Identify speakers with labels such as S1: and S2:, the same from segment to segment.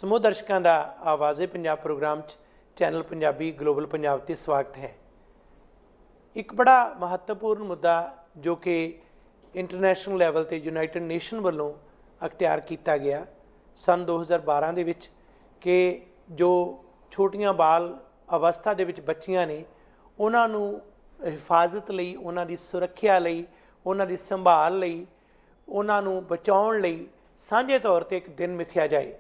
S1: ਸਮੂਹ ਦਰਸ਼ਕਾਂ ਦਾ ਆਵਾਜ਼ੇ ਪੰਜਾਬ ਪ੍ਰੋਗਰਾਮ 'ਚ ਚੈਨਲ ਪੰਜਾਬੀ ਗਲੋਬਲ ਪੰਜਾਬ 'ਤੇ ਸਵਾਗਤ ਹੈ। ਇੱਕ ਬੜਾ ਮਹੱਤਵਪੂਰਨ ਮੁੱਦਾ ਜੋ ਕਿ ਇੰਟਰਨੈਸ਼ਨਲ ਲੈਵਲ 'ਤੇ ਯੂਨਾਈਟਿਡ ਨੇਸ਼ਨ ਵੱਲੋਂ ਅਖਤਿਆਰ ਕੀਤਾ ਗਿਆ ਸਨ 2012 ਦੇ ਵਿੱਚ ਕਿ ਜੋ ਛੋਟੀਆਂ ਬਾਲ ਅਵਸਥਾ ਦੇ ਵਿੱਚ ਬੱਚੀਆਂ ਨੇ ਉਹਨਾਂ ਨੂੰ ਹਿਫਾਜ਼ਤ ਲਈ, ਉਹਨਾਂ ਦੀ ਸੁਰੱਖਿਆ ਲਈ, ਉਹਨਾਂ ਦੀ ਸੰਭਾਲ ਲਈ, ਉਹਨਾਂ ਨੂੰ ਬਚਾਉਣ ਲਈ ਸਾਂਝੇ ਤੌਰ 'ਤੇ ਇੱਕ ਦਿਨ ਮਿਥਿਆ ਜਾਏ।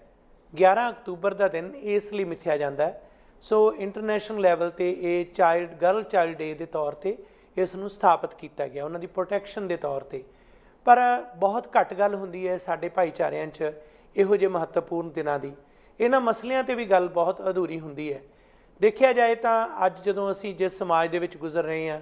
S1: 11 ਅਕਤੂਬਰ ਦਾ ਦਿਨ ਇਸ ਲਈ ਮਿਥਿਆ ਜਾਂਦਾ ਹੈ। ਸੋ ਇੰਟਰਨੈਸ਼ਨਲ ਲੈਵਲ 'ਤੇ ਇਹ ਗਰਲ ਚਾਈਲਡ ਡੇ ਦੇ ਤੌਰ 'ਤੇ ਇਸ ਨੂੰ ਸਥਾਪਿਤ ਕੀਤਾ ਗਿਆ, ਉਹਨਾਂ ਦੀ ਪ੍ਰੋਟੈਕਸ਼ਨ ਦੇ ਤੌਰ 'ਤੇ। ਪਰ ਬਹੁਤ ਘੱਟ ਗੱਲ ਹੁੰਦੀ ਹੈ ਸਾਡੇ ਭਾਈਚਾਰਿਆਂ 'ਚ ਇਹੋ ਜਿਹੇ ਮਹੱਤਵਪੂਰਨ ਦਿਨਾਂ ਦੀ। ਇਹਨਾਂ ਮਸਲਿਆਂ 'ਤੇ ਵੀ ਗੱਲ ਬਹੁਤ ਅਧੂਰੀ ਹੁੰਦੀ ਹੈ। ਦੇਖਿਆ ਜਾਏ ਤਾਂ ਅੱਜ ਜਦੋਂ ਅਸੀਂ ਜਿਸ ਸਮਾਜ ਦੇ ਵਿੱਚ ਗੁਜ਼ਰ ਰਹੇ ਹਾਂ,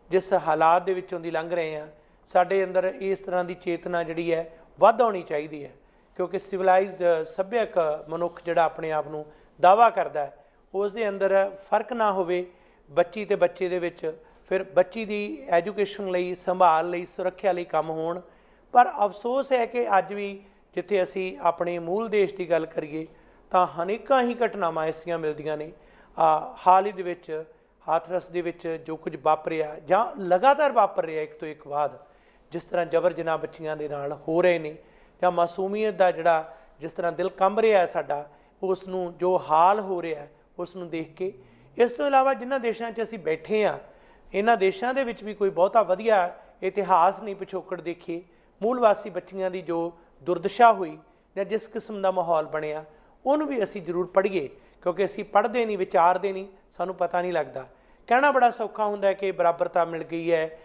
S1: ਜਿਸ ਹਾਲਾਤ ਦੇ ਵਿੱਚੋਂ ਦੀ ਲੰਘ ਰਹੇ ਹਾਂ, ਸਾਡੇ ਅੰਦਰ ਇਸ ਤਰ੍ਹਾਂ ਦੀ ਚੇਤਨਾ ਜਿਹੜੀ ਹੈ ਵੱਧ ਆਉਣੀ ਚਾਹੀਦੀ ਹੈ, ਕਿਉਂਕਿ ਸਿਵਲਾਈਜ਼ਡ ਸੱਭਿਅਕ ਮਨੁੱਖ ਜਿਹੜਾ ਆਪਣੇ ਆਪ ਨੂੰ ਦਾਅਵਾ ਕਰਦਾ ਹੈ ਉਸ ਦੇ ਅੰਦਰ ਫਰਕ ਨਾ ਹੋਵੇ ਬੱਚੀ ਅਤੇ ਬੱਚੇ ਦੇ ਵਿੱਚ। ਫਿਰ ਬੱਚੀ ਦੀ ਐਜੂਕੇਸ਼ਨ ਲਈ, ਸੰਭਾਲ ਲਈ, ਸੁਰੱਖਿਆ ਲਈ ਕੰਮ ਹੋਣ। ਪਰ ਅਫਸੋਸ ਹੈ ਕਿ ਅੱਜ ਵੀ ਜਿੱਥੇ ਅਸੀਂ ਆਪਣੇ ਮੂਲ ਦੇਸ਼ ਦੀ ਗੱਲ ਕਰੀਏ ਤਾਂ ਅਨੇਕਾਂ ਹੀ ਘਟਨਾਵਾਂ ਐਸੀਆਂ ਮਿਲਦੀਆਂ ਨੇ। ਹਾਲ ਹੀ ਦੇ ਵਿੱਚ ਹਾਥਰਸ ਦੇ ਵਿੱਚ ਜੋ ਕੁਝ ਵਾਪਰਿਆ ਜਾਂ ਲਗਾਤਾਰ ਵਾਪਰ ਰਿਹਾ ਇੱਕ ਤੋਂ ਇੱਕ ਬਾਅਦ, ਜਿਸ ਤਰ੍ਹਾਂ ਜਬਰ ਜਨਾਹ ਬੱਚੀਆਂ ਦੇ ਨਾਲ ਹੋ ਰਹੇ ਨੇ, ਜਾਂ ਮਾਸੂਮੀਅਤ ਦਾ ਜਿਹੜਾ ਜਿਸ ਤਰ੍ਹਾਂ ਦਿਲ ਕੰਬ ਰਿਹਾ ਹੈ ਸਾਡਾ, ਉਸ ਨੂੰ ਜੋ ਹਾਲ ਹੋ ਰਿਹਾ ਉਸ ਨੂੰ ਦੇਖ ਕੇ। ਇਸ ਤੋਂ ਇਲਾਵਾ ਜਿਨ੍ਹਾਂ ਦੇਸ਼ਾਂ 'ਚ ਅਸੀਂ ਬੈਠੇ ਹਾਂ, ਇਹਨਾਂ ਦੇਸ਼ਾਂ ਦੇ ਵਿੱਚ ਵੀ ਕੋਈ ਬਹੁਤਾ ਵਧੀਆ ਇਤਿਹਾਸ ਨਹੀਂ ਪਿਛੋਕੜ ਦੇਖੇ। ਮੂਲ ਵਾਸੀ ਬੱਚੀਆਂ ਦੀ ਜੋ ਦੁਰਦਸ਼ਾ ਹੋਈ ਜਾਂ ਜਿਸ ਕਿਸਮ ਦਾ ਮਾਹੌਲ ਬਣਿਆ ਉਹਨੂੰ ਵੀ ਅਸੀਂ ਜ਼ਰੂਰ ਪੜ੍ਹੀਏ, ਕਿਉਂਕਿ ਅਸੀਂ ਪੜ੍ਹਦੇ ਨਹੀਂ, ਵਿਚਾਰਦੇ ਨਹੀਂ, ਸਾਨੂੰ ਪਤਾ ਨਹੀਂ ਲੱਗਦਾ। ਕਹਿਣਾ ਬੜਾ ਸੌਖਾ ਹੁੰਦਾ ਕਿ ਬਰਾਬਰਤਾ ਮਿਲ ਗਈ ਹੈ,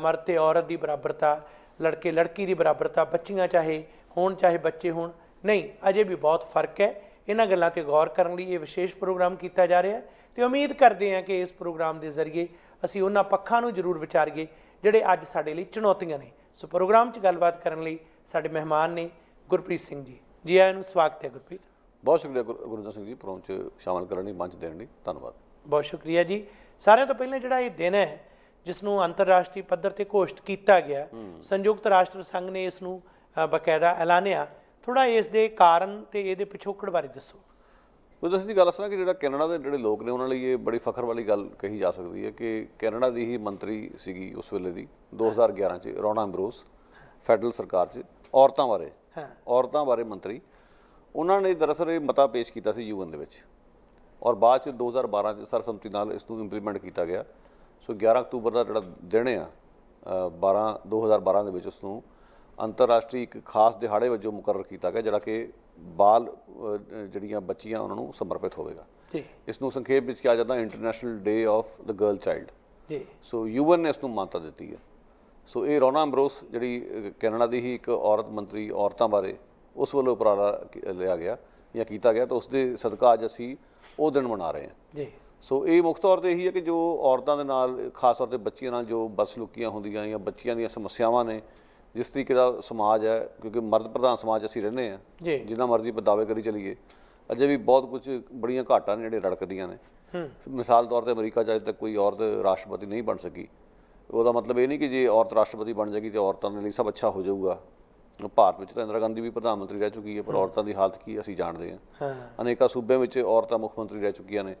S1: ਮਰਦ ਅਤੇ ਔਰਤ ਦੀ ਬਰਾਬਰਤਾ, ਲੜਕੇ ਲੜਕੀ ਦੀ ਬਰਾਬਰਤਾ, ਬੱਚੀਆਂ ਚਾਹੇ ਹੋਣ ਚਾਹੇ ਬੱਚੇ ਹੋਣ। ਨਹੀਂ, ਅਜੇ ਵੀ ਬਹੁਤ ਫਰਕ ਹੈ। ਇਹਨਾਂ ਗੱਲਾਂ 'ਤੇ ਗੌਰ ਕਰਨ ਲਈ ਇਹ ਵਿਸ਼ੇਸ਼ ਪ੍ਰੋਗਰਾਮ ਕੀਤਾ ਜਾ ਰਿਹਾ ਅਤੇ ਉਮੀਦ ਕਰਦੇ ਹਾਂ ਕਿ ਇਸ ਪ੍ਰੋਗਰਾਮ ਦੇ ਜ਼ਰੀਏ ਅਸੀਂ ਉਹਨਾਂ ਪੱਖਾਂ ਨੂੰ ਜ਼ਰੂਰ ਵਿਚਾਰੀਏ ਜਿਹੜੇ ਅੱਜ ਸਾਡੇ ਲਈ ਚੁਣੌਤੀਆਂ ਨੇ। ਸੋ ਪ੍ਰੋਗਰਾਮ 'ਚ ਗੱਲਬਾਤ ਕਰਨ ਲਈ ਸਾਡੇ ਮਹਿਮਾਨ ਨੇ ਗੁਰਪ੍ਰੀਤ ਸਿੰਘ ਜੀ। ਜੀ ਆਇਆਂ ਨੂੰ, ਸਵਾਗਤ ਹੈ ਗੁਰਪ੍ਰੀਤ।
S2: ਬਹੁਤ ਸ਼ੁਕਰੀਆ ਗੁਰਜਨ ਸਿੰਘ ਜੀ, ਪ੍ਰੋਗਰਾਮ 'ਚ ਸ਼ਾਮਲ ਕਰਨ ਲਈ, ਮੰਚ ਦੇਣ ਲਈ ਧੰਨਵਾਦ।
S1: ਬਹੁਤ ਸ਼ੁਕਰੀਆ ਜੀ। ਸਾਰਿਆਂ ਤੋਂ ਪਹਿਲਾਂ ਜਿਹੜਾ ਇਹ ਦਿਨ ਹੈ ਜਿਸ ਨੂੰ ਅੰਤਰਰਾਸ਼ਟਰੀ ਪੱਧਰ 'ਤੇ ਘੋਸ਼ਿਤ ਕੀਤਾ ਗਿਆ, ਸੰਯੁਕਤ ਰਾਸ਼ਟਰ ਸੰਘ ਨੇ ਇਸ ਨੂੰ ਬਾਕਾਇਦਾ ਐਲਾਨਿਆ, ਥੋੜ੍ਹਾ ਇਸ ਦੇ ਕਾਰਨ ਅਤੇ ਇਹਦੇ ਪਿਛੋਕੜ ਬਾਰੇ ਦੱਸੋ।
S2: ਗੁਰਜਨ ਸਿੰਘ ਜੀ, ਗੱਲ ਦੱਸਣਾ ਕਿ ਜਿਹੜਾ ਕੈਨੇਡਾ ਦੇ ਜਿਹੜੇ ਲੋਕ ਨੇ ਉਹਨਾਂ ਲਈ ਇਹ ਬੜੀ ਫਖਰ ਵਾਲੀ ਗੱਲ ਕਹੀ ਜਾ ਸਕਦੀ ਹੈ ਕਿ ਕੈਨੇਡਾ ਦੀ ਹੀ ਮੰਤਰੀ ਸੀਗੀ ਉਸ ਵੇਲੇ ਦੀ 2011 'ਚ, ਰੋਨਾ ਐਮਬਰੋਸ, ਫੈਡਰਲ ਸਰਕਾਰ 'ਚ ਔਰਤਾਂ ਬਾਰੇ ਮੰਤਰੀ। ਉਹਨਾਂ ਨੇ ਦਰਅਸਲ ਇਹ ਮਤਾ ਪੇਸ਼ ਕੀਤਾ ਸੀ UN ਦੇ ਵਿੱਚ, ਔਰ ਬਾਅਦ 'ਚ 2012 'ਚ ਸਰਬਸੰਮਤੀ ਨਾਲ ਇਸ ਨੂੰ ਇੰਪਲੀਮੈਂਟ ਕੀਤਾ ਗਿਆ। ਸੋ 11 ਅਕਤੂਬਰ ਦਾ ਜਿਹੜਾ ਦਿਨ ਆ 2012 ਦੇ ਵਿੱਚ ਉਸ ਨੂੰ ਅੰਤਰਰਾਸ਼ਟਰੀ ਇੱਕ ਖਾਸ ਦਿਹਾੜੇ ਵਜੋਂ ਮੁਕਰਰ ਕੀਤਾ ਗਿਆ, ਜਿਹੜਾ ਕਿ ਬਾਲ ਜਿਹੜੀਆਂ ਬੱਚੀਆਂ ਉਹਨਾਂ ਨੂੰ ਸਮਰਪਿਤ ਹੋਵੇਗਾ। ਇਸ ਨੂੰ ਸੰਖੇਪ ਵਿੱਚ ਕਿਹਾ ਜਾਂਦਾ international day of the girl child. So UN ਨੇ ਇਸ ਨੂੰ ਮਾਨਤਾ ਦਿੱਤੀ ਹੈ। ਸੋ ਇਹ ਰੋਨਾ ਐਮਬਰੋਸ ਜਿਹੜੀ ਕੈਨੇਡਾ ਦੀ ਹੀ ਇੱਕ ਔਰਤ ਮੰਤਰੀ ਔਰਤਾਂ ਬਾਰੇ, ਉਸ ਵੱਲੋਂ ਉਪਰਾਲਾ ਲਿਆ ਗਿਆ ਜਾਂ ਕੀਤਾ ਗਿਆ, ਤਾਂ ਉਸ ਦੇ ਸਦਕਾ ਅੱਜ ਅਸੀਂ ਉਹ ਦਿਨ ਮਨਾ ਰਹੇ ਹਾਂ। ਸੋ ਇਹ ਮੁੱਖ ਤੌਰ 'ਤੇ ਇਹੀ ਹੈ ਕਿ ਜੋ ਔਰਤਾਂ ਦੇ ਨਾਲ, ਖਾਸ ਤੌਰ 'ਤੇ ਬੱਚੀਆਂ ਨਾਲ ਜੋ ਬਦਸਲੂਕੀਆਂ ਹੁੰਦੀਆਂ ਜਾਂ ਬੱਚੀਆਂ ਦੀਆਂ ਸਮੱਸਿਆਵਾਂ ਨੇ, ਜਿਸ ਤਰੀਕੇ ਦਾ ਸਮਾਜ ਹੈ, ਕਿਉਂਕਿ ਮਰਦ ਪ੍ਰਧਾਨ ਸਮਾਜ ਅਸੀਂ ਰਹਿੰਦੇ ਹਾਂ, ਜਿੰਨਾ ਮਰਜ਼ੀ ਦਾਅਵੇ ਕਰੀ ਚੱਲੀਏ, ਅਜੇ ਵੀ ਬਹੁਤ ਕੁਝ ਬੜੀਆਂ ਘਾਟਾਂ ਨੇ ਜਿਹੜੀਆਂ ਰੜਕਦੀਆਂ ਨੇ। ਮਿਸਾਲ ਤੌਰ 'ਤੇ ਅਮਰੀਕਾ 'ਚ ਅਜੇ ਤੱਕ ਕੋਈ ਔਰਤ ਰਾਸ਼ਟਰਪਤੀ ਨਹੀਂ ਬਣ ਸਕੀ। ਉਹਦਾ ਮਤਲਬ ਇਹ ਨਹੀਂ ਕਿ ਜੇ ਔਰਤ ਰਾਸ਼ਟਰਪਤੀ ਬਣ ਜਾਏਗੀ ਤਾਂ ਔਰਤਾਂ ਦੇ ਲਈ ਸਭ ਅੱਛਾ ਹੋ ਜਾਊਗਾ। ਭਾਰਤ ਵਿੱਚ ਤਾਂ ਇੰਦਰਾ ਗਾਂਧੀ ਵੀ ਪ੍ਰਧਾਨ ਮੰਤਰੀ ਰਹਿ ਚੁੱਕੀ ਹੈ, ਪਰ ਔਰਤਾਂ ਦੀ ਹਾਲਤ ਕੀ ਅਸੀਂ ਜਾਣਦੇ ਹਾਂ। ਅਨੇਕਾਂ ਸੂਬਿਆਂ ਵਿੱਚ ਔਰਤਾਂ ਮੁੱਖ ਮੰਤਰੀ ਰਹਿ ਚੁੱਕੀਆਂ ਨੇ,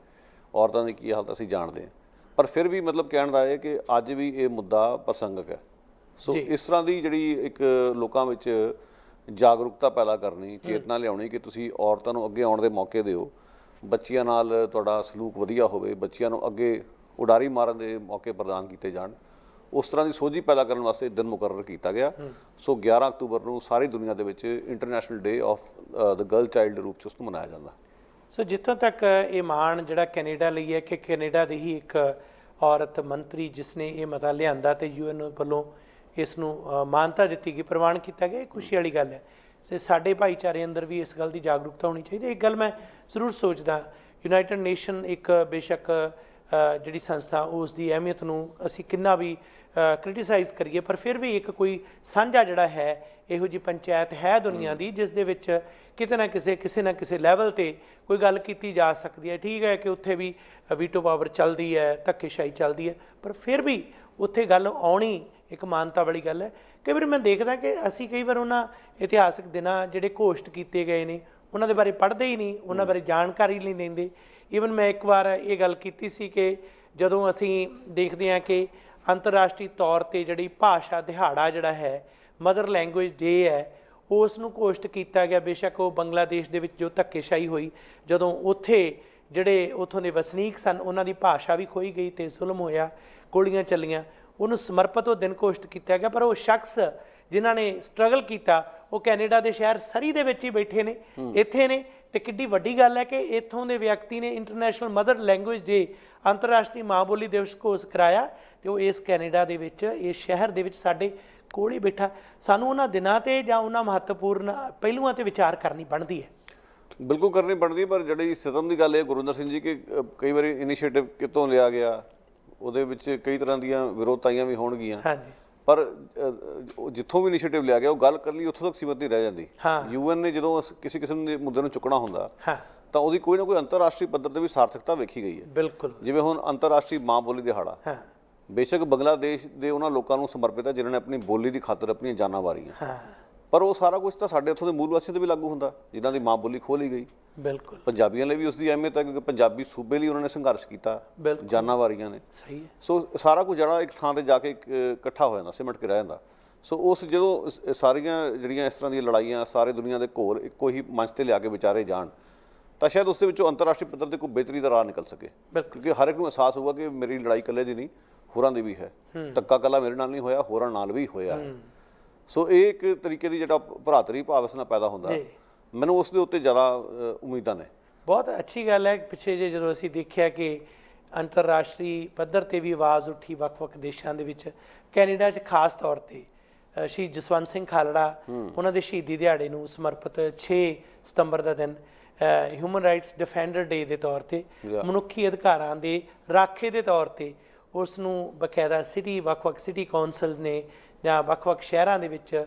S2: ਔਰਤਾਂ ਦੀ ਕੀ ਹਾਲਤ ਅਸੀਂ ਜਾਣਦੇ ਹਾਂ। ਪਰ ਫਿਰ ਵੀ ਮਤਲਬ ਕਹਿਣ ਦਾ ਹੈ ਕਿ ਅੱਜ ਵੀ ਇਹ ਮੁੱਦਾ ਪ੍ਰਸੰਗਕ ਹੈ। ਸੋ ਇਸ ਤਰ੍ਹਾਂ ਦੀ ਜਿਹੜੀ ਇੱਕ ਲੋਕਾਂ ਵਿੱਚ ਜਾਗਰੂਕਤਾ ਪੈਦਾ ਕਰਨੀ, ਚੇਤਨਾ ਲਿਆਉਣੀ ਕਿ ਤੁਸੀਂ ਔਰਤਾਂ ਨੂੰ ਅੱਗੇ ਆਉਣ ਦੇ ਮੌਕੇ ਦਿਓ, ਬੱਚੀਆਂ ਨਾਲ ਤੁਹਾਡਾ ਸਲੂਕ ਵਧੀਆ ਹੋਵੇ, ਬੱਚੀਆਂ ਨੂੰ ਅੱਗੇ ਉਡਾਰੀ ਮਾਰਨ ਦੇ ਮੌਕੇ ਪ੍ਰਦਾਨ ਕੀਤੇ ਜਾਣ, ਉਸ ਤਰ੍ਹਾਂ ਦੀ ਸੋਝੀ ਪੈਦਾ ਕਰਨ ਵਾਸਤੇ ਦਿਨ ਮੁਕਰਰ ਕੀਤਾ ਗਿਆ। ਸੋ 11 ਅਕਤੂਬਰ ਨੂੰ ਸਾਰੀ ਦੁਨੀਆ ਦੇ ਵਿੱਚ international day of the girl child ਦੇ ਰੂਪ 'ਚ ਉਸ ਨੂੰ ਮਨਾਇਆ ਜਾਂਦਾ।
S1: ਸੋ ਜਿੱਥੋਂ ਤੱਕ ਇਹ ਮਾਣ ਜਿਹੜਾ ਕੈਨੇਡਾ ਲਈ ਹੈ ਕਿ ਕੈਨੇਡਾ ਦੀ ਹੀ ਇੱਕ ਔਰਤ ਮੰਤਰੀ ਜਿਸ ਨੇ ਇਹ ਮਤਾ ਲਿਆਂਦਾ ਅਤੇ UN ਵੱਲੋਂ ਇਸ ਨੂੰ ਮਾਨਤਾ ਦਿੱਤੀ ਗਈ, ਪ੍ਰਵਾਨ ਕੀਤਾ ਗਿਆ, ਇਹ ਖੁਸ਼ੀ ਵਾਲੀ ਗੱਲ ਹੈ। ਅਤੇ ਸਾਡੇ ਭਾਈਚਾਰੇ ਅੰਦਰ ਵੀ ਇਸ ਗੱਲ ਦੀ ਜਾਗਰੂਕਤਾ ਹੋਣੀ ਚਾਹੀਦੀ। ਇੱਕ ਗੱਲ ਮੈਂ ਜ਼ਰੂਰ ਸੋਚਦਾ, ਯੂਨਾਈਟਿਡ ਨੇਸ਼ਨ ਇੱਕ ਬੇਸ਼ੱਕ ਜਿਹੜੀ ਸੰਸਥਾ, ਉਸ ਦੀ ਅਹਿਮੀਅਤ ਨੂੰ ਅਸੀਂ ਕਿੰਨਾ ਵੀ ਕ੍ਰਿਟੀਸਾਈਜ਼ ਕਰੀਏ, ਪਰ ਫਿਰ ਵੀ ਇੱਕ ਕੋਈ ਸਾਂਝਾ ਜਿਹੜਾ ਹੈ, ਇਹੋ ਜਿਹੀ ਪੰਚਾਇਤ ਹੈ ਦੁਨੀਆ ਦੀ ਜਿਸ ਦੇ ਵਿੱਚ ਕਿਤੇ ਨਾ ਕਿਸੇ ਲੈਵਲ 'ਤੇ ਕੋਈ ਗੱਲ ਕੀਤੀ ਜਾ ਸਕਦੀ ਹੈ। ਠੀਕ ਹੈ ਕਿ ਉੱਥੇ ਵੀ ਵੀਟੋ ਪਾਵਰ ਚੱਲਦੀ ਹੈ, ਧੱਕੇਸ਼ਾਹੀ ਚੱਲਦੀ ਹੈ, ਪਰ ਫਿਰ ਵੀ ਉੱਥੇ ਗੱਲ ਆਉਣੀ ਇੱਕ ਮਾਨਤਾ ਵਾਲੀ ਗੱਲ ਹੈ। ਕਈ ਵਾਰ ਮੈਂ ਦੇਖਦਾ ਕਿ ਅਸੀਂ ਕਈ ਵਾਰ ਉਹਨਾਂ ਇਤਿਹਾਸਕ ਦਿਨਾਂ ਜਿਹੜੇ ਘੋਸ਼ਿਤ ਕੀਤੇ ਗਏ ਨੇ ਉਹਨਾਂ ਦੇ ਬਾਰੇ ਪੜ੍ਹਦੇ ਹੀ ਨਹੀਂ, ਉਹਨਾਂ ਬਾਰੇ ਜਾਣਕਾਰੀ ਨਹੀਂ ਲੈਂਦੇ। ਈਵਨ ਮੈਂ ਇੱਕ ਵਾਰ ਇਹ ਗੱਲ ਕੀਤੀ ਸੀ ਕਿ ਜਦੋਂ ਅਸੀਂ ਦੇਖਦੇ ਹਾਂ ਕਿ ਅੰਤਰਰਾਸ਼ਟਰੀ ਤੌਰ 'ਤੇ ਜਿਹੜੀ ਭਾਸ਼ਾ ਦਿਹਾੜਾ ਜਿਹੜਾ ਹੈ, ਮਦਰ ਲੈਂਗੁਏਜ ਡੇ ਹੈ, ਉਸ ਨੂੰ ਘੋਸ਼ਿਤ ਕੀਤਾ ਗਿਆ। ਬੇਸ਼ੱਕ ਉਹ ਬੰਗਲਾਦੇਸ਼ ਦੇ ਵਿੱਚ ਜੋ ਧੱਕੇਸ਼ਾਹੀ ਹੋਈ, ਜਦੋਂ ਉੱਥੇ ਜਿਹੜੇ ਉੱਥੋਂ ਦੇ ਵਸਨੀਕ ਸਨ ਉਹਨਾਂ ਦੀ ਭਾਸ਼ਾ ਵੀ ਖੋਈ ਗਈ ਅਤੇ ਜ਼ੁਲਮ ਹੋਇਆ, ਗੋਲੀਆਂ ਚੱਲੀਆਂ, ਉਹਨੂੰ ਸਮਰਪਿਤ ਉਹ ਦਿਨ ਘੋਸ਼ਿਤ ਕੀਤਾ ਗਿਆ। ਪਰ ਉਹ ਸ਼ਖਸ ਜਿਨ੍ਹਾਂ ਨੇ ਸਟਰਗਲ ਕੀਤਾ ਉਹ ਕੈਨੇਡਾ ਦੇ ਸ਼ਹਿਰ ਸਰੀ ਦੇ ਵਿੱਚ ਹੀ ਬੈਠੇ ਨੇ, ਇੱਥੇ ਨੇ। ਤੇ ਕਿੱਡੀ ਵੱਡੀ ਗੱਲ ਹੈ ਕਿ ਇੱਥੋਂ ਦੇ ਵਿਅਕਤੀ ਨੇ ਇੰਟਰਨੈਸ਼ਨਲ ਮਦਰ ਲੈਂਗੁਏਜ ਡੇ, ਅੰਤਰਰਾਸ਼ਟਰੀ ਮਾਂ ਬੋਲੀ ਦਿਵਸ ਘੋਸ਼ਿਤ ਕਰਾਇਆ, ਤੇ ਉਹ ਇਸ ਕੈਨੇਡਾ ਦੇ ਵਿੱਚ, ਇਸ ਸ਼ਹਿਰ ਦੇ ਵਿੱਚ ਸਾਡੇ ਕੋਲ ਹੀ ਬੈਠਾ। ਸਾਨੂੰ ਉਹਨਾਂ ਦਿਨਾਂ 'ਤੇ ਜਾਂ ਉਹਨਾਂ ਮਹੱਤਵਪੂਰਨ ਪਹਿਲੂਆਂ 'ਤੇ ਵਿਚਾਰ ਕਰਨੀ ਬਣਦੀ ਹੈ।
S2: ਬਿਲਕੁਲ ਕਰਨੀ ਬਣਦੀ, ਪਰ ਜਿਹੜੀ ਸਿਤਮ ਦੀ ਗੱਲ ਇਹ ਗੁਰਵਿੰਦਰ ਸਿੰਘ ਜੀ, ਕਿ ਕਈ ਵਾਰੀ ਇਨੀਸ਼ੀਏਟਿਵ ਕਿਤੋਂ ਲਿਆ ਗਿਆ, ਉਹਦੇ ਵਿੱਚ ਕਈ ਤਰ੍ਹਾਂ ਦੀਆਂ ਵਿਰੋਧਤਾਈਆਂ ਵੀ ਹੋਣਗੀਆਂ।
S1: ਹਾਂਜੀ,
S2: ਪਰ ਜਿੱਥੋਂ ਵੀ ਇਨੀਸ਼ੀਏਟਿਵ ਲਿਆ ਗਿਆ ਉਹ ਗੱਲ ਇਕੱਲੀ ਉੱਥੋਂ ਤੱਕ ਸੀਮਤ ਨਹੀਂ ਰਹਿ ਜਾਂਦੀ। UN ਨੇ ਜਦੋਂ ਕਿਸੇ ਕਿਸਮ ਦੇ ਮੁੱਦੇ ਨੂੰ ਚੁੱਕਣਾ ਹੁੰਦਾ ਤਾਂ ਉਹਦੀ ਕੋਈ ਨਾ ਕੋਈ ਅੰਤਰਰਾਸ਼ਟਰੀ ਪੱਧਰ ਤੇ ਵੀ ਸਾਰਥਕਤਾ ਵੇਖੀ ਗਈ ਹੈ।
S1: ਬਿਲਕੁਲ।
S2: ਜਿਵੇਂ ਹੁਣ ਅੰਤਰਰਾਸ਼ਟਰੀ ਮਾਂ ਬੋਲੀ ਦਿਹਾੜਾ, ਬੇਸ਼ੱਕ ਬੰਗਲਾਦੇਸ਼ ਦੇ ਉਹਨਾਂ ਲੋਕਾਂ ਨੂੰ ਸਮਰਪਿਤ ਹੈ ਜਿਨ੍ਹਾਂ ਨੇ ਆਪਣੀ ਬੋਲੀ ਦੀ ਖਾਤਰ ਆਪਣੀਆਂ ਜਾਨਾਂ ਵਾਰੀਆਂ, ਪਰ ਉਹ ਸਾਰਾ ਕੁਝ ਤਾਂ ਸਾਡੇ ਉੱਥੋਂ ਦੇ ਮੂਲ ਵਾਸੀਆਂ ਤੇ ਵੀ ਲਾਗੂ ਹੁੰਦਾ ਜਿਨ੍ਹਾਂ ਦੀ ਮਾਂ ਬੋਲੀ ਖੋਹ ਲਈ ਗਈ।
S1: ਬਿਲਕੁਲ।
S2: ਪੰਜਾਬੀਆਂ ਲਈ ਵੀ ਉਸ ਦੀ ਅਹਿਮੀਅਤ ਹੈ, ਕਿਉਂਕਿ ਪੰਜਾਬੀ ਸੂਬੇ ਲਈ ਉਹਨਾਂ ਨੇ ਸੰਘਰਸ਼ ਕੀਤਾ, ਜਾਨਾਂ ਵਾਰੀਆਂ ਨੇ।
S1: ਸਹੀ ਹੈ।
S2: ਸੋ ਸਾਰਾ ਕੁਝ ਜਿਹੜਾ ਇੱਕ ਥਾਂ ਤੇ ਜਾ ਕੇ ਇਕੱਠਾ ਹੋ ਜਾਂਦਾ, ਸਿਮਟ ਕੇ ਰਹਿ ਜਾਂਦਾ। ਸੋ ਉਸ ਜਦੋਂ ਸਾਰੀਆਂ ਜਿਹੜੀਆਂ ਇਸ ਤਰ੍ਹਾਂ ਦੀਆਂ ਲੜਾਈਆਂ ਸਾਰੇ ਦੁਨੀਆ ਦੇ ਘੋਲ ਇੱਕੋ ਹੀ ਮੰਚ ਤੇ ਲਿਆ ਕੇ ਵਿਚਾਰੇ ਜਾਣ, ਤਾਂ ਸ਼ਾਇਦ ਉਸ ਦੇ ਵਿੱਚੋਂ ਅੰਤਰਰਾਸ਼ਟਰੀ ਪੱਧਰ ਤੇ ਕੋਈ ਬਿਹਤਰੀ ਦਾ ਰਾਹ ਨਿਕਲ ਸਕੇ। ਕਿਉਂਕਿ ਹਰ ਇੱਕ ਨੂੰ ਅਹਿਸਾਸ ਹੋਊਗਾ ਕਿ ਮੇਰੀ ਲੜਾਈ ਇਕੱਲੇ ਦੀ ਨਹੀਂ, ਹੋਰਾਂ ਦੀ ਵੀ ਹੈ। ਧੱਕਾ ਇਕੱਲਾ ਮੇਰੇ ਨਾਲ ਨਹੀਂ ਹੋਇਆ, ਹੋਰਾਂ ਨਾਲ ਵੀ ਹੋਇਆ। ਸੋ ਇਹ ਇੱਕ ਤਰੀਕੇ ਦੀ ਜਿਹੜਾ ਭਰਾਤਰੀ ਭਾਵ ਇਸ ਨਾਲ ਪੈਦਾ ਹੁੰਦਾ, ਮੈਨੂੰ ਉਸ ਦੇ ਉੱਤੇ ਜ਼ਿਆਦਾ ਉਮੀਦਾਂ ਨੇ।
S1: ਬਹੁਤ ਅੱਛੀ ਗੱਲ ਹੈ। ਪਿੱਛੇ ਜੇ ਜਦੋਂ ਅਸੀਂ ਦੇਖਿਆ ਕਿ ਅੰਤਰਰਾਸ਼ਟਰੀ ਪੱਧਰ 'ਤੇ ਵੀ ਆਵਾਜ਼ ਉੱਠੀ ਵੱਖ-ਵੱਖ ਦੇਸ਼ਾਂ ਦੇ ਵਿੱਚ, ਕੈਨੇਡਾ 'ਚ ਖਾਸ ਤੌਰ 'ਤੇ ਸ਼ਹੀਦ ਜਸਵੰਤ ਸਿੰਘ ਖਾਲੜਾ, ਉਹਨਾਂ ਦੇ ਸ਼ਹੀਦੀ ਦਿਹਾੜੇ ਨੂੰ ਸਮਰਪਿਤ 6 ਸਤੰਬਰ ਦਾ ਦਿਨ ਹਿਊਮਨ ਰਾਈਟਸ ਡਿਫੈਂਡਰ ਡੇ ਦੇ ਤੌਰ 'ਤੇ, ਮਨੁੱਖੀ ਅਧਿਕਾਰਾਂ ਦੇ ਰਾਖੇ ਦੇ ਤੌਰ 'ਤੇ ਉਸ ਨੂੰ ਬਕਾਇਦਾ ਵੱਖ-ਵੱਖ ਸਿਟੀ ਕੌਂਸਲ ਨੇ ਜਾਂ ਵੱਖ-ਵੱਖ ਸ਼ਹਿਰਾਂ ਦੇ ਵਿੱਚ,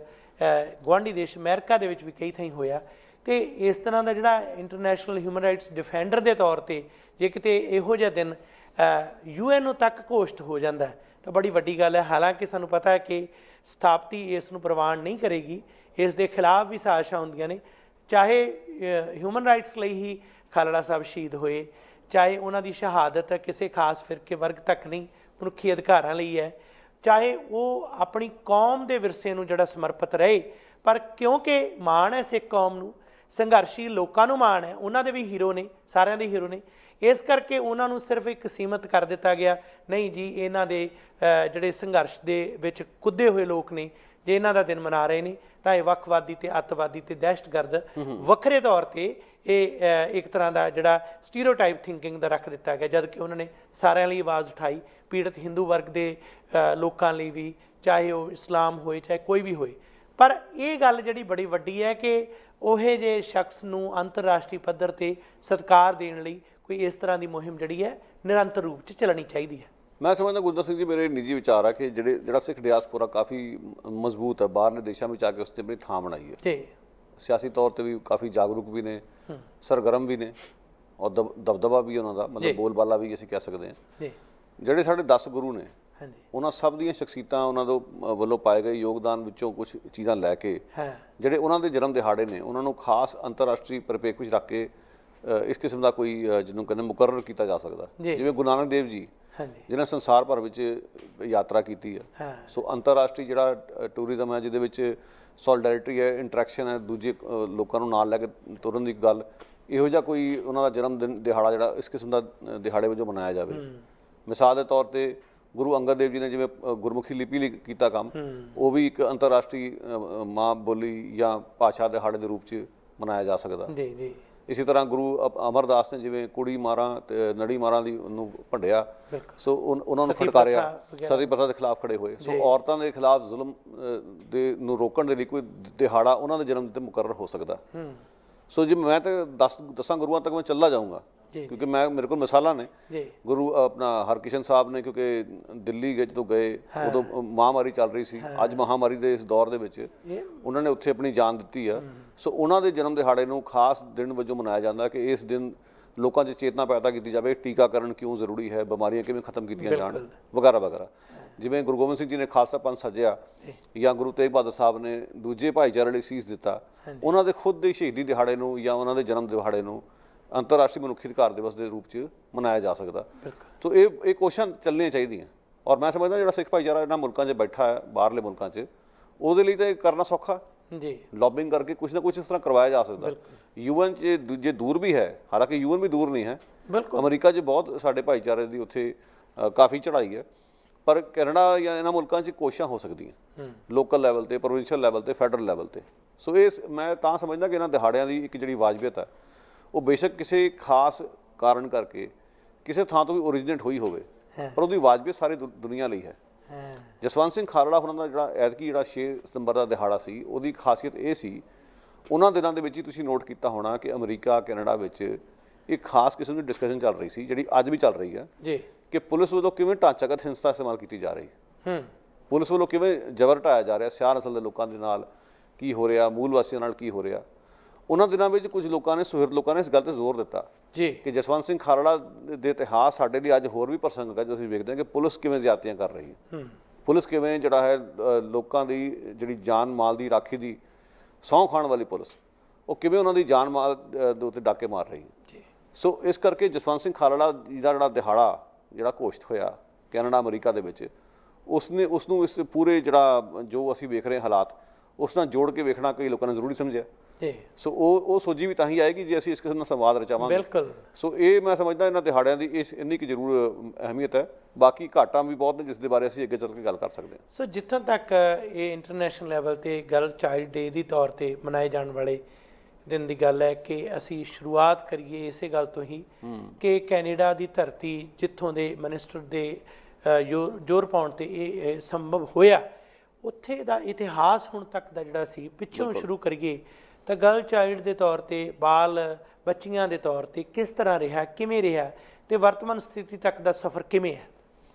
S1: ਗੁਆਂਢੀ ਦੇਸ਼ ਅਮਰੀਕਾ ਦੇ ਵਿੱਚ ਵੀ ਕਈ ਥਾਈਂ ਹੋਇਆ। ਤੇ ਇਸ ਤਰ੍ਹਾਂ ਦਾ ਜਿਹੜਾ ਇੰਟਰਨੈਸ਼ਨਲ ਹਿਊਮਨ ਰਾਈਟਸ ਡਿਫੈਂਡਰ ਦੇ ਤੌਰ 'ਤੇ ਜੇ ਕਿਤੇ ਇਹੋ ਜਿਹਾ ਦਿਨ UN ਤੱਕ ਘੋਸ਼ਿਤ ਹੋ ਜਾਂਦਾ ਤਾਂ ਬੜੀ ਵੱਡੀ ਗੱਲ ਹੈ। ਹਾਲਾਂਕਿ ਸਾਨੂੰ ਪਤਾ ਹੈ ਕਿ ਸਥਾਪਤੀ ਇਸ ਨੂੰ ਪ੍ਰਵਾਨ ਨਹੀਂ ਕਰੇਗੀ, ਇਸ ਦੇ ਖਿਲਾਫ ਵੀ ਸਾਜ਼ਿਸ਼ਾਂ ਹੁੰਦੀਆਂ ਨੇ। ਚਾਹੇ ਹਿਊਮਨ ਰਾਈਟਸ ਲਈ ਹੀ ਖਾਲੜਾ ਸਾਹਿਬ ਸ਼ਹੀਦ ਹੋਏ, ਚਾਹੇ ਉਹਨਾਂ ਦੀ ਸ਼ਹਾਦਤ ਕਿਸੇ ਖਾਸ ਫਿਰਕੇ ਵਰਗ ਤੱਕ ਨਹੀਂ, ਮਨੁੱਖੀ ਅਧਿਕਾਰਾਂ ਲਈ ਹੈ, ਚਾਹੇ ਉਹ ਆਪਣੀ ਕੌਮ ਦੇ ਵਿਰਸੇ ਨੂੰ ਜਿਹੜਾ ਸਮਰਪਿਤ ਰਹੇ। ਪਰ ਕਿਉਂਕਿ ਮਾਣ ਹੈ ਸਿੱਖ ਕੌਮ ਨੂੰ, ਸੰਘਰਸ਼ੀ ਲੋਕਾਂ ਨੂੰ ਮਾਣ ਹੈ, ਉਹਨਾਂ ਦੇ ਵੀ ਹੀਰੋ ਨੇ, ਸਾਰਿਆਂ ਦੇ ਹੀਰੋ ਨੇ, ਇਸ ਕਰਕੇ ਉਹਨਾਂ ਨੂੰ ਸਿਰਫ ਇੱਕ ਸੀਮਤ ਕਰ ਦਿੱਤਾ ਗਿਆ। ਨਹੀਂ ਜੀ, ਇਹਨਾਂ ਦੇ ਜਿਹੜੇ ਸੰਘਰਸ਼ ਦੇ ਵਿੱਚ ਕੁੱਦੇ ਹੋਏ ਲੋਕ ਨੇ, ਜੇ ਇਹਨਾਂ ਦਾ ਦਿਨ ਮਨਾ ਰਹੇ ਨੇ ਤਾਂ ਇਹ ਵੱਖਵਾਦੀ ਤੇ ਅੱਤਵਾਦੀ ਤੇ ਦਹਿਸ਼ਤਗਰਦ ਵੱਖਰੇ ਤੌਰ ਤੇ ਇਹ ਇੱਕ ਤਰ੍ਹਾਂ ਦਾ ਜਿਹੜਾ ਸਟੀਰੀਓਟਾਈਪ ਥਿੰਕਿੰਗ ਦਾ ਰੱਖ ਦਿੱਤਾ ਗਿਆ, ਜਦ ਕਿ ਉਹਨਾਂ ਨੇ ਸਾਰਿਆਂ ਲਈ ਆਵਾਜ਼ ਉਠਾਈ, ਪੀੜਤ ਹਿੰਦੂ ਵਰਗ ਦੇ ਲੋਕਾਂ ਲਈ ਵੀ, ਚਾਹੇ ਉਹ ਇਸਲਾਮ ਹੋਏ ਚਾਹੇ ਕੋਈ ਵੀ ਹੋਏ। ਪਰ ਇਹ ਗੱਲ ਜਿਹੜੀ ਬੜੀ ਵੱਡੀ ਹੈ ਕਿ ਉਹੇ ਜਿਹੇ ਸ਼ਖਸ ਨੂੰ ਅੰਤਰਰਾਸ਼ਟਰੀ ਪੱਧਰ ਤੇ ਸਤਿਕਾਰ ਦੇਣ ਲਈ ਕੋਈ ਇਸ ਤਰ੍ਹਾਂ ਦੀ ਮੁਹਿੰਮ ਜਿਹੜੀ ਹੈ ਨਿਰੰਤਰ ਰੂਪ 'ਚ ਚੱਲਣੀ ਚਾਹੀਦੀ ਹੈ।
S2: ਮੈਂ ਸਮਝਦਾ ਗੁਰਦਰ ਸਿੰਘ ਜੀ, ਮੇਰੇ ਨਿੱਜੀ ਵਿਚਾਰ ਆ ਕਿ ਜਿਹੜਾ ਸਿੱਖ ਡਿਆਸਪੋਰਾ ਕਾਫੀ ਮਜ਼ਬੂਤ ਹੈ, ਬਾਹਰਲੇ ਦੇਸ਼ਾਂ ਵਿੱਚ ਆ ਕੇ ਉਸ 'ਤੇ ਆਪਣੀ ਥਾਂ ਬਣਾਈ ਹੈ
S1: ਜੀ,
S2: ਸਿਆਸੀ ਤੌਰ ਤੇ ਵੀ ਕਾਫੀ ਜਾਗਰੂਕ ਵੀ ਨੇ, ਸਰਗਰਮ ਵੀ ਨੇ, ਔਰ ਦਬਦਬਾ ਵੀ ਉਹਨਾਂ ਦਾ, ਮਤਲਬ ਬੋਲਬਾਲਾ ਵੀ ਅਸੀਂ ਕਹਿ ਸਕਦੇ ਹਾਂ। ਜਿਹੜੇ ਸਾਡੇ 10 ਗੁਰੂ ਨੇ, ਉਹਨਾਂ ਸਭ ਦੀਆਂ ਸ਼ਖਸੀਅਤਾਂ, ਉਹਨਾਂ ਦੇ ਵੱਲੋਂ ਪਾਏ ਗਏ ਯੋਗਦਾਨ ਵਿੱਚੋਂ ਕੁਝ ਚੀਜ਼ਾਂ ਲੈ ਕੇ ਜਿਹੜੇ ਉਹਨਾਂ ਦੇ ਜਨਮ ਦਿਹਾੜੇ ਨੇ ਉਹਨਾਂ ਨੂੰ ਖਾਸ ਅੰਤਰਰਾਸ਼ਟਰੀ ਪਰਿਪੇਖ ਵਿੱਚ ਰੱਖ ਕੇ ਇਸ ਕਿਸਮ ਦਾ ਕੋਈ ਜਿਹਨੂੰ ਕਹਿੰਦੇ ਮੁਕਰਰ ਕੀਤਾ ਜਾ ਸਕਦਾ। ਜਿਵੇਂ ਗੁਰੂ ਨਾਨਕ ਦੇਵ ਜੀ ਜਿਹਨਾਂ ਸੰਸਾਰ ਭਰ ਵਿੱਚ ਯਾਤਰਾ ਕੀਤੀ ਹੈ, ਸੋ ਅੰਤਰਰਾਸ਼ਟਰੀ ਜਿਹੜਾ ਟੂਰਿਜ਼ਮ ਹੈ ਜਿਹਦੇ ਵਿੱਚ ਸੋਲੀਡੈਰਿਟੀ ਹੈ, ਇੰਟਰੈਕਸ਼ਨ ਹੈ, ਦੂਜੇ ਲੋਕਾਂ ਨੂੰ ਨਾਲ ਲੈ ਕੇ ਤੁਰਨ ਦੀ ਗੱਲ, ਇਹੋ ਜਿਹਾ ਕੋਈ ਉਹਨਾਂ ਦਾ ਜਨਮ ਦਿਨ ਦਿਹਾੜਾ ਜਿਹੜਾ ਇਸ ਕਿਸਮ ਦਾ ਦਿਹਾੜੇ ਵਜੋਂ ਮਨਾਇਆ ਜਾਵੇ। ਮਿਸਾਲ ਦੇ ਤੌਰ ਤੇ ਗੁਰੂ ਅੰਗਦ ਦੇਵ ਜੀ ਨੇ ਜਿਵੇਂ ਗੁਰਮੁਖੀ ਲਿਪੀ ਲਈ ਕੀਤਾ ਕੰਮ, ਉਹ ਵੀ ਇੱਕ ਅੰਤਰਰਾਸ਼ਟਰੀ ਮਾਂ ਬੋਲੀ ਜਾਂ ਭਾਸ਼ਾ ਦਿਹਾੜੇ ਦੇ ਰੂਪ 'ਚ ਮਨਾਇਆ ਜਾ ਸਕਦਾ। ਇਸੇ ਤਰ੍ਹਾਂ ਗੁਰੂ ਅਮਰਦਾਸ ਨੇ ਜਿਵੇਂ ਕੁੜੀ ਮਾਰਾਂ ਤੇ ਨੜੀ ਮਾਰਾਂ ਦੀ ਉਹਨੂੰ ਭੰਡਿਆ, ਸੋ ਉਹਨਾਂ ਨੂੰ ਫਟਕਾਰਿਆ, ਸਤੀ ਪ੍ਰਥਾ ਦੇ ਖਿਲਾਫ ਖੜੇ ਹੋਏ। ਸੋ ਔਰਤਾਂ ਦੇ ਖਿਲਾਫ ਜ਼ੁਲਮ ਦੇ ਨੂੰ ਰੋਕਣ ਦੇ ਲਈ ਕੋਈ ਦਿਹਾੜਾ ਉਹਨਾਂ ਦੇ ਜਨਮ ਤੇ ਮੁਕਰਰ ਹੋ ਸਕਦਾ। ਸੋ ਜੇ ਮੈਂ ਤਾਂ 10 ਗੁਰੂਆਂ ਤੱਕ ਮੈਂ ਚੱਲਾ ਜਾਊਂਗਾ, ਕਿਉਂਕਿ ਮੇਰੇ ਕੋਲ ਮਿਸਾਲਾਂ ਨੇ। ਗੁਰੂ ਆਪਣਾ ਹਰਕਿਸ਼ਨ ਸਾਹਿਬ ਨੇ, ਕਿਉਂਕਿ ਦਿੱਲੀ ਜਦੋਂ ਗਏ ਉਦੋਂ ਮਹਾਂਮਾਰੀ ਚੱਲ ਰਹੀ ਸੀ, ਅੱਜ ਮਹਾਂਮਾਰੀ ਦੇ ਇਸ ਦੌਰ ਦੇ ਵਿੱਚ ਉਹਨਾਂ ਨੇ ਉੱਥੇ ਆਪਣੀ ਜਾਨ ਦਿੱਤੀ ਆ। ਸੋ ਉਹਨਾਂ ਦੇ ਜਨਮ ਦਿਹਾੜੇ ਨੂੰ ਖਾਸ ਦਿਨ ਵਜੋਂ ਮਨਾਇਆ ਜਾਂਦਾ ਕਿ ਇਸ ਦਿਨ ਲੋਕਾਂ 'ਚ ਚੇਤਨਾ ਪੈਦਾ ਕੀਤੀ ਜਾਵੇ, ਟੀਕਾਕਰਨ ਕਿਉਂ ਜ਼ਰੂਰੀ ਹੈ, ਬਿਮਾਰੀਆਂ ਕਿਵੇਂ ਖਤਮ ਕੀਤੀਆਂ ਜਾਣ, ਵਗੈਰਾ ਵਗੈਰਾ। ਜਿਵੇਂ ਗੁਰੂ ਗੋਬਿੰਦ ਸਿੰਘ ਜੀ ਨੇ ਖਾਲਸਾ ਪੰਥ ਸੱਜਿਆ ਜਾਂ ਗੁਰੂ ਤੇਗ ਬਹਾਦਰ ਸਾਹਿਬ ਨੇ ਦੂਜੇ ਭਾਈਚਾਰੇ ਲਈ ਸੀਸ ਦਿੱਤਾ, ਉਹਨਾਂ ਦੇ ਖੁਦ ਦੇ ਸ਼ਹੀਦੀ ਦਿਹਾੜੇ ਨੂੰ ਜਾਂ ਉਹਨਾਂ ਦੇ ਜਨਮ ਦਿਹਾੜੇ ਨੂੰ ਅੰਤਰਰਾਸ਼ਟਰੀ ਮਨੁੱਖੀ ਅਧਿਕਾਰ ਦਿਵਸ ਦੇ ਰੂਪ 'ਚ ਮਨਾਇਆ ਜਾ ਸਕਦਾ। ਸੋ ਇਹ ਕੋਸ਼ਿਸ਼ਾਂ ਚੱਲਣੀਆਂ ਚਾਹੀਦੀਆਂ। ਔਰ ਮੈਂ ਸਮਝਦਾ ਜਿਹੜਾ ਸਿੱਖ ਭਾਈਚਾਰਾ ਇਹਨਾਂ ਮੁਲਕਾਂ 'ਚ ਬੈਠਾ ਹੈ, ਬਾਹਰਲੇ ਮੁਲਕਾਂ 'ਚ, ਉਹਦੇ ਲਈ ਤਾਂ ਇਹ ਕਰਨਾ ਸੌਖਾ ਜੀ। ਲੌਬਿੰਗ ਕਰਕੇ ਕੁਛ ਨਾ ਕੁਛ ਇਸ ਤਰ੍ਹਾਂ ਕਰਵਾਇਆ ਜਾ ਸਕਦਾ। ਯੂਐਨ 'ਚ ਜੇ ਦੂਰ ਵੀ ਹੈ, ਹਾਲਾਂਕਿ ਯੂਐਨ ਵੀ ਦੂਰ ਨਹੀਂ ਹੈ, ਅਮਰੀਕਾ 'ਚ ਬਹੁਤ ਸਾਡੇ ਭਾਈਚਾਰੇ ਦੀ ਉੱਥੇ ਕਾਫੀ ਚੜ੍ਹਾਈ ਹੈ, ਪਰ ਕੈਨੇਡਾ ਜਾਂ ਇਹਨਾਂ ਮੁਲਕਾਂ 'ਚ ਕੋਸ਼ਿਸ਼ਾਂ ਹੋ ਸਕਦੀਆਂ ਲੋਕਲ ਲੈਵਲ 'ਤੇ, ਪ੍ਰੋਵਿੰਸ਼ੀਅਲ ਲੈਵਲ 'ਤੇ, ਫੈਡਰਲ ਲੈਵਲ 'ਤੇ। ਸੋ ਇਹ ਮੈਂ ਤਾਂ ਸਮਝਦਾ ਕਿ ਇਹਨਾਂ ਦਿਹਾੜਿਆਂ ਦੀ ਇੱਕ ਜਿਹੜੀ ਵਾਜਬੀਅਤ ਹੈ, ਉਹ ਬੇਸ਼ੱਕ ਕਿਸੇ ਖਾਸ ਕਾਰਨ ਕਰਕੇ ਕਿਸੇ ਥਾਂ ਤੋਂ ਵੀ ਓਰੀਜਨੇਟ ਹੋਈ ਹੋਵੇ, ਪਰ ਉਹਦੀ ਵਾਜਬੀਅਤ ਸਾਰੀ ਦੁਨੀਆ ਲਈ ਹੈ। ਜਸਵੰਤ ਸਿੰਘ ਖਾਲੜਾ ਉਹਨਾਂ ਦਾ ਜਿਹੜਾ ਐਤਕੀ ਜਿਹੜਾ 6 ਸਤੰਬਰ ਦਾ ਦਿਹਾੜਾ ਸੀ, ਉਹਦੀ ਖਾਸੀਅਤ ਇਹ ਸੀ, ਉਹਨਾਂ ਦਿਨਾਂ ਦੇ ਵਿੱਚ ਹੀ ਤੁਸੀਂ ਨੋਟ ਕੀਤਾ ਹੋਣਾ ਕਿ ਅਮਰੀਕਾ ਕੈਨੇਡਾ ਵਿੱਚ ਇੱਕ ਖਾਸ ਕਿਸਮ ਦੀ ਡਿਸਕਸ਼ਨ ਚੱਲ ਰਹੀ ਸੀ, ਜਿਹੜੀ ਅੱਜ ਵੀ ਚੱਲ ਰਹੀ ਹੈ ਜੀ, ਕਿ ਪੁਲਿਸ ਵੱਲੋਂ ਕਿਵੇਂ ਢਾਂਚਾਗਤ ਹਿੰਸਾ ਇਸਤੇਮਾਲ ਕੀਤੀ ਜਾ ਰਹੀ ਹੈ, ਪੁਲਿਸ ਵੱਲੋਂ ਕਿਵੇਂ ਜ਼ਬਰ ਢਾਇਆ ਜਾ ਰਿਹਾ, ਸਿਆਹ ਨਸਲ ਦੇ ਲੋਕਾਂ ਦੇ ਨਾਲ ਕੀ ਹੋ ਰਿਹਾ, ਮੂਲ ਵਾਸੀਆਂ ਨਾਲ ਕੀ ਹੋ ਰਿਹਾ। ਉਹਨਾਂ ਦਿਨਾਂ ਵਿੱਚ ਕੁਝ ਲੋਕਾਂ ਨੇ, ਸੁਹਿਰਦ ਲੋਕਾਂ ਨੇ ਇਸ ਗੱਲ 'ਤੇ ਜ਼ੋਰ ਦਿੱਤਾ ਜੀ ਕਿ ਜਸਵੰਤ ਸਿੰਘ ਖਾਲੜਾ ਦੇ ਇਤਿਹਾਸ ਸਾਡੇ ਲਈ ਅੱਜ ਹੋਰ ਵੀ ਪ੍ਰਸੰਗਕ ਹੈ, ਜਦੋਂ ਅਸੀਂ ਵੇਖਦੇ ਹਾਂ ਕਿ ਪੁਲਿਸ ਕਿਵੇਂ ਜ਼ਿਆਦਤੀਆਂ ਕਰ ਰਹੀ ਹੈ, ਪੁਲਿਸ ਕਿਵੇਂ ਜਿਹੜਾ ਹੈ ਲੋਕਾਂ ਦੀ ਜਿਹੜੀ ਜਾਨ ਮਾਲ ਦੀ ਰਾਖੀ ਦੀ ਸਹੁੰ ਖਾਣ ਵਾਲੀ ਪੁਲਿਸ, ਉਹ ਕਿਵੇਂ ਉਹਨਾਂ ਦੀ ਜਾਨ ਮਾਲ ਦੇ ਉੱਤੇ ਡਾਕੇ ਮਾਰ ਰਹੀ ਹੈ। ਸੋ ਇਸ ਕਰਕੇ ਜਸਵੰਤ ਸਿੰਘ ਖਾਲੜਾ ਦਾ ਜਿਹੜਾ ਦਿਹਾੜਾ ਜਿਹੜਾ ਘੋਸ਼ਿਤ ਹੋਇਆ ਕੈਨੇਡਾ ਅਮਰੀਕਾ ਦੇ ਵਿੱਚ, ਉਸਨੂੰ ਇਸ ਪੂਰੇ ਜਿਹੜਾ ਜੋ ਅਸੀਂ ਵੇਖ ਰਹੇ ਹਾਲਾਤ, ਉਸ ਨਾਲ ਜੋੜ ਕੇ ਵੇਖਣਾ ਕਈ ਲੋਕਾਂ ਨੇ ਜ਼ਰੂਰੀ ਸਮਝਿਆ। ਸੋ ਉਹ ਸੋਝੀ ਵੀ ਤਾਂ ਹੀ ਆਏਗੀ ਜੇ ਅਸੀਂ ਇਸ ਕਿਸਮ ਦਾ ਸੰਵਾਦ ਰਚਾਵਾਂਗੇ। ਬਿਲਕੁਲ। ਸੋ ਇਹ ਮੈਂ ਸਮਝਦਾ ਇਹਨਾਂ ਦਿਹਾੜਿਆਂ ਦੀ ਇੰਨੀ ਕੁ ਜ਼ਰੂਰ ਅਹਿਮੀਅਤ ਹੈ। ਬਾਕੀ ਘਾਟਾਂ ਵੀ ਬਹੁਤ ਨੇ ਜਿਸ ਦੇ ਬਾਰੇ ਅਸੀਂ ਅੱਗੇ ਚੱਲ ਕੇ ਗੱਲ ਕਰ ਸਕਦੇ ਹਾਂ।
S1: ਸੋ ਜਿੱਥੋਂ ਤੱਕ ਇਹ ਇੰਟਰਨੈਸ਼ਨਲ ਲੈਵਲ 'ਤੇ ਗਰਲ ਚਾਈਲਡ ਡੇ ਦੀ ਤੌਰ 'ਤੇ ਮਨਾਏ ਜਾਣ ਵਾਲੇ ਦਿਨ ਦੀ ਗੱਲ ਹੈ ਕਿ ਅਸੀਂ ਸ਼ੁਰੂਆਤ ਕਰੀਏ ਇਸੇ ਗੱਲ ਤੋਂ ਹੀ ਕਿ ਕੈਨੇਡਾ ਦੀ ਧਰਤੀ ਜਿੱਥੋਂ ਦੇ ਮਿਨਿਸਟਰ ਦੇ ਜ਼ੋਰ ਪਾਉਣ 'ਤੇ ਇਹ ਸੰਭਵ ਹੋਇਆ, ਉੱਥੇ ਦਾ ਇਤਿਹਾਸ ਹੁਣ ਤੱਕ ਦਾ ਜਿਹੜਾ ਸੀ ਪਿੱਛੋਂ ਸ਼ੁਰੂ ਕਰੀਏ ਤਾਂ ਗਰਲ ਚਾਈਲਡ ਦੇ ਤੌਰ 'ਤੇ, ਬਾਲ ਬੱਚੀਆਂ ਦੇ ਤੌਰ 'ਤੇ ਕਿਸ ਤਰ੍ਹਾਂ ਰਿਹਾ, ਕਿਵੇਂ ਰਿਹਾ ਅਤੇ ਵਰਤਮਾਨ ਸਥਿਤੀ ਤੱਕ ਦਾ ਸਫ਼ਰ ਕਿਵੇਂ ਹੈ।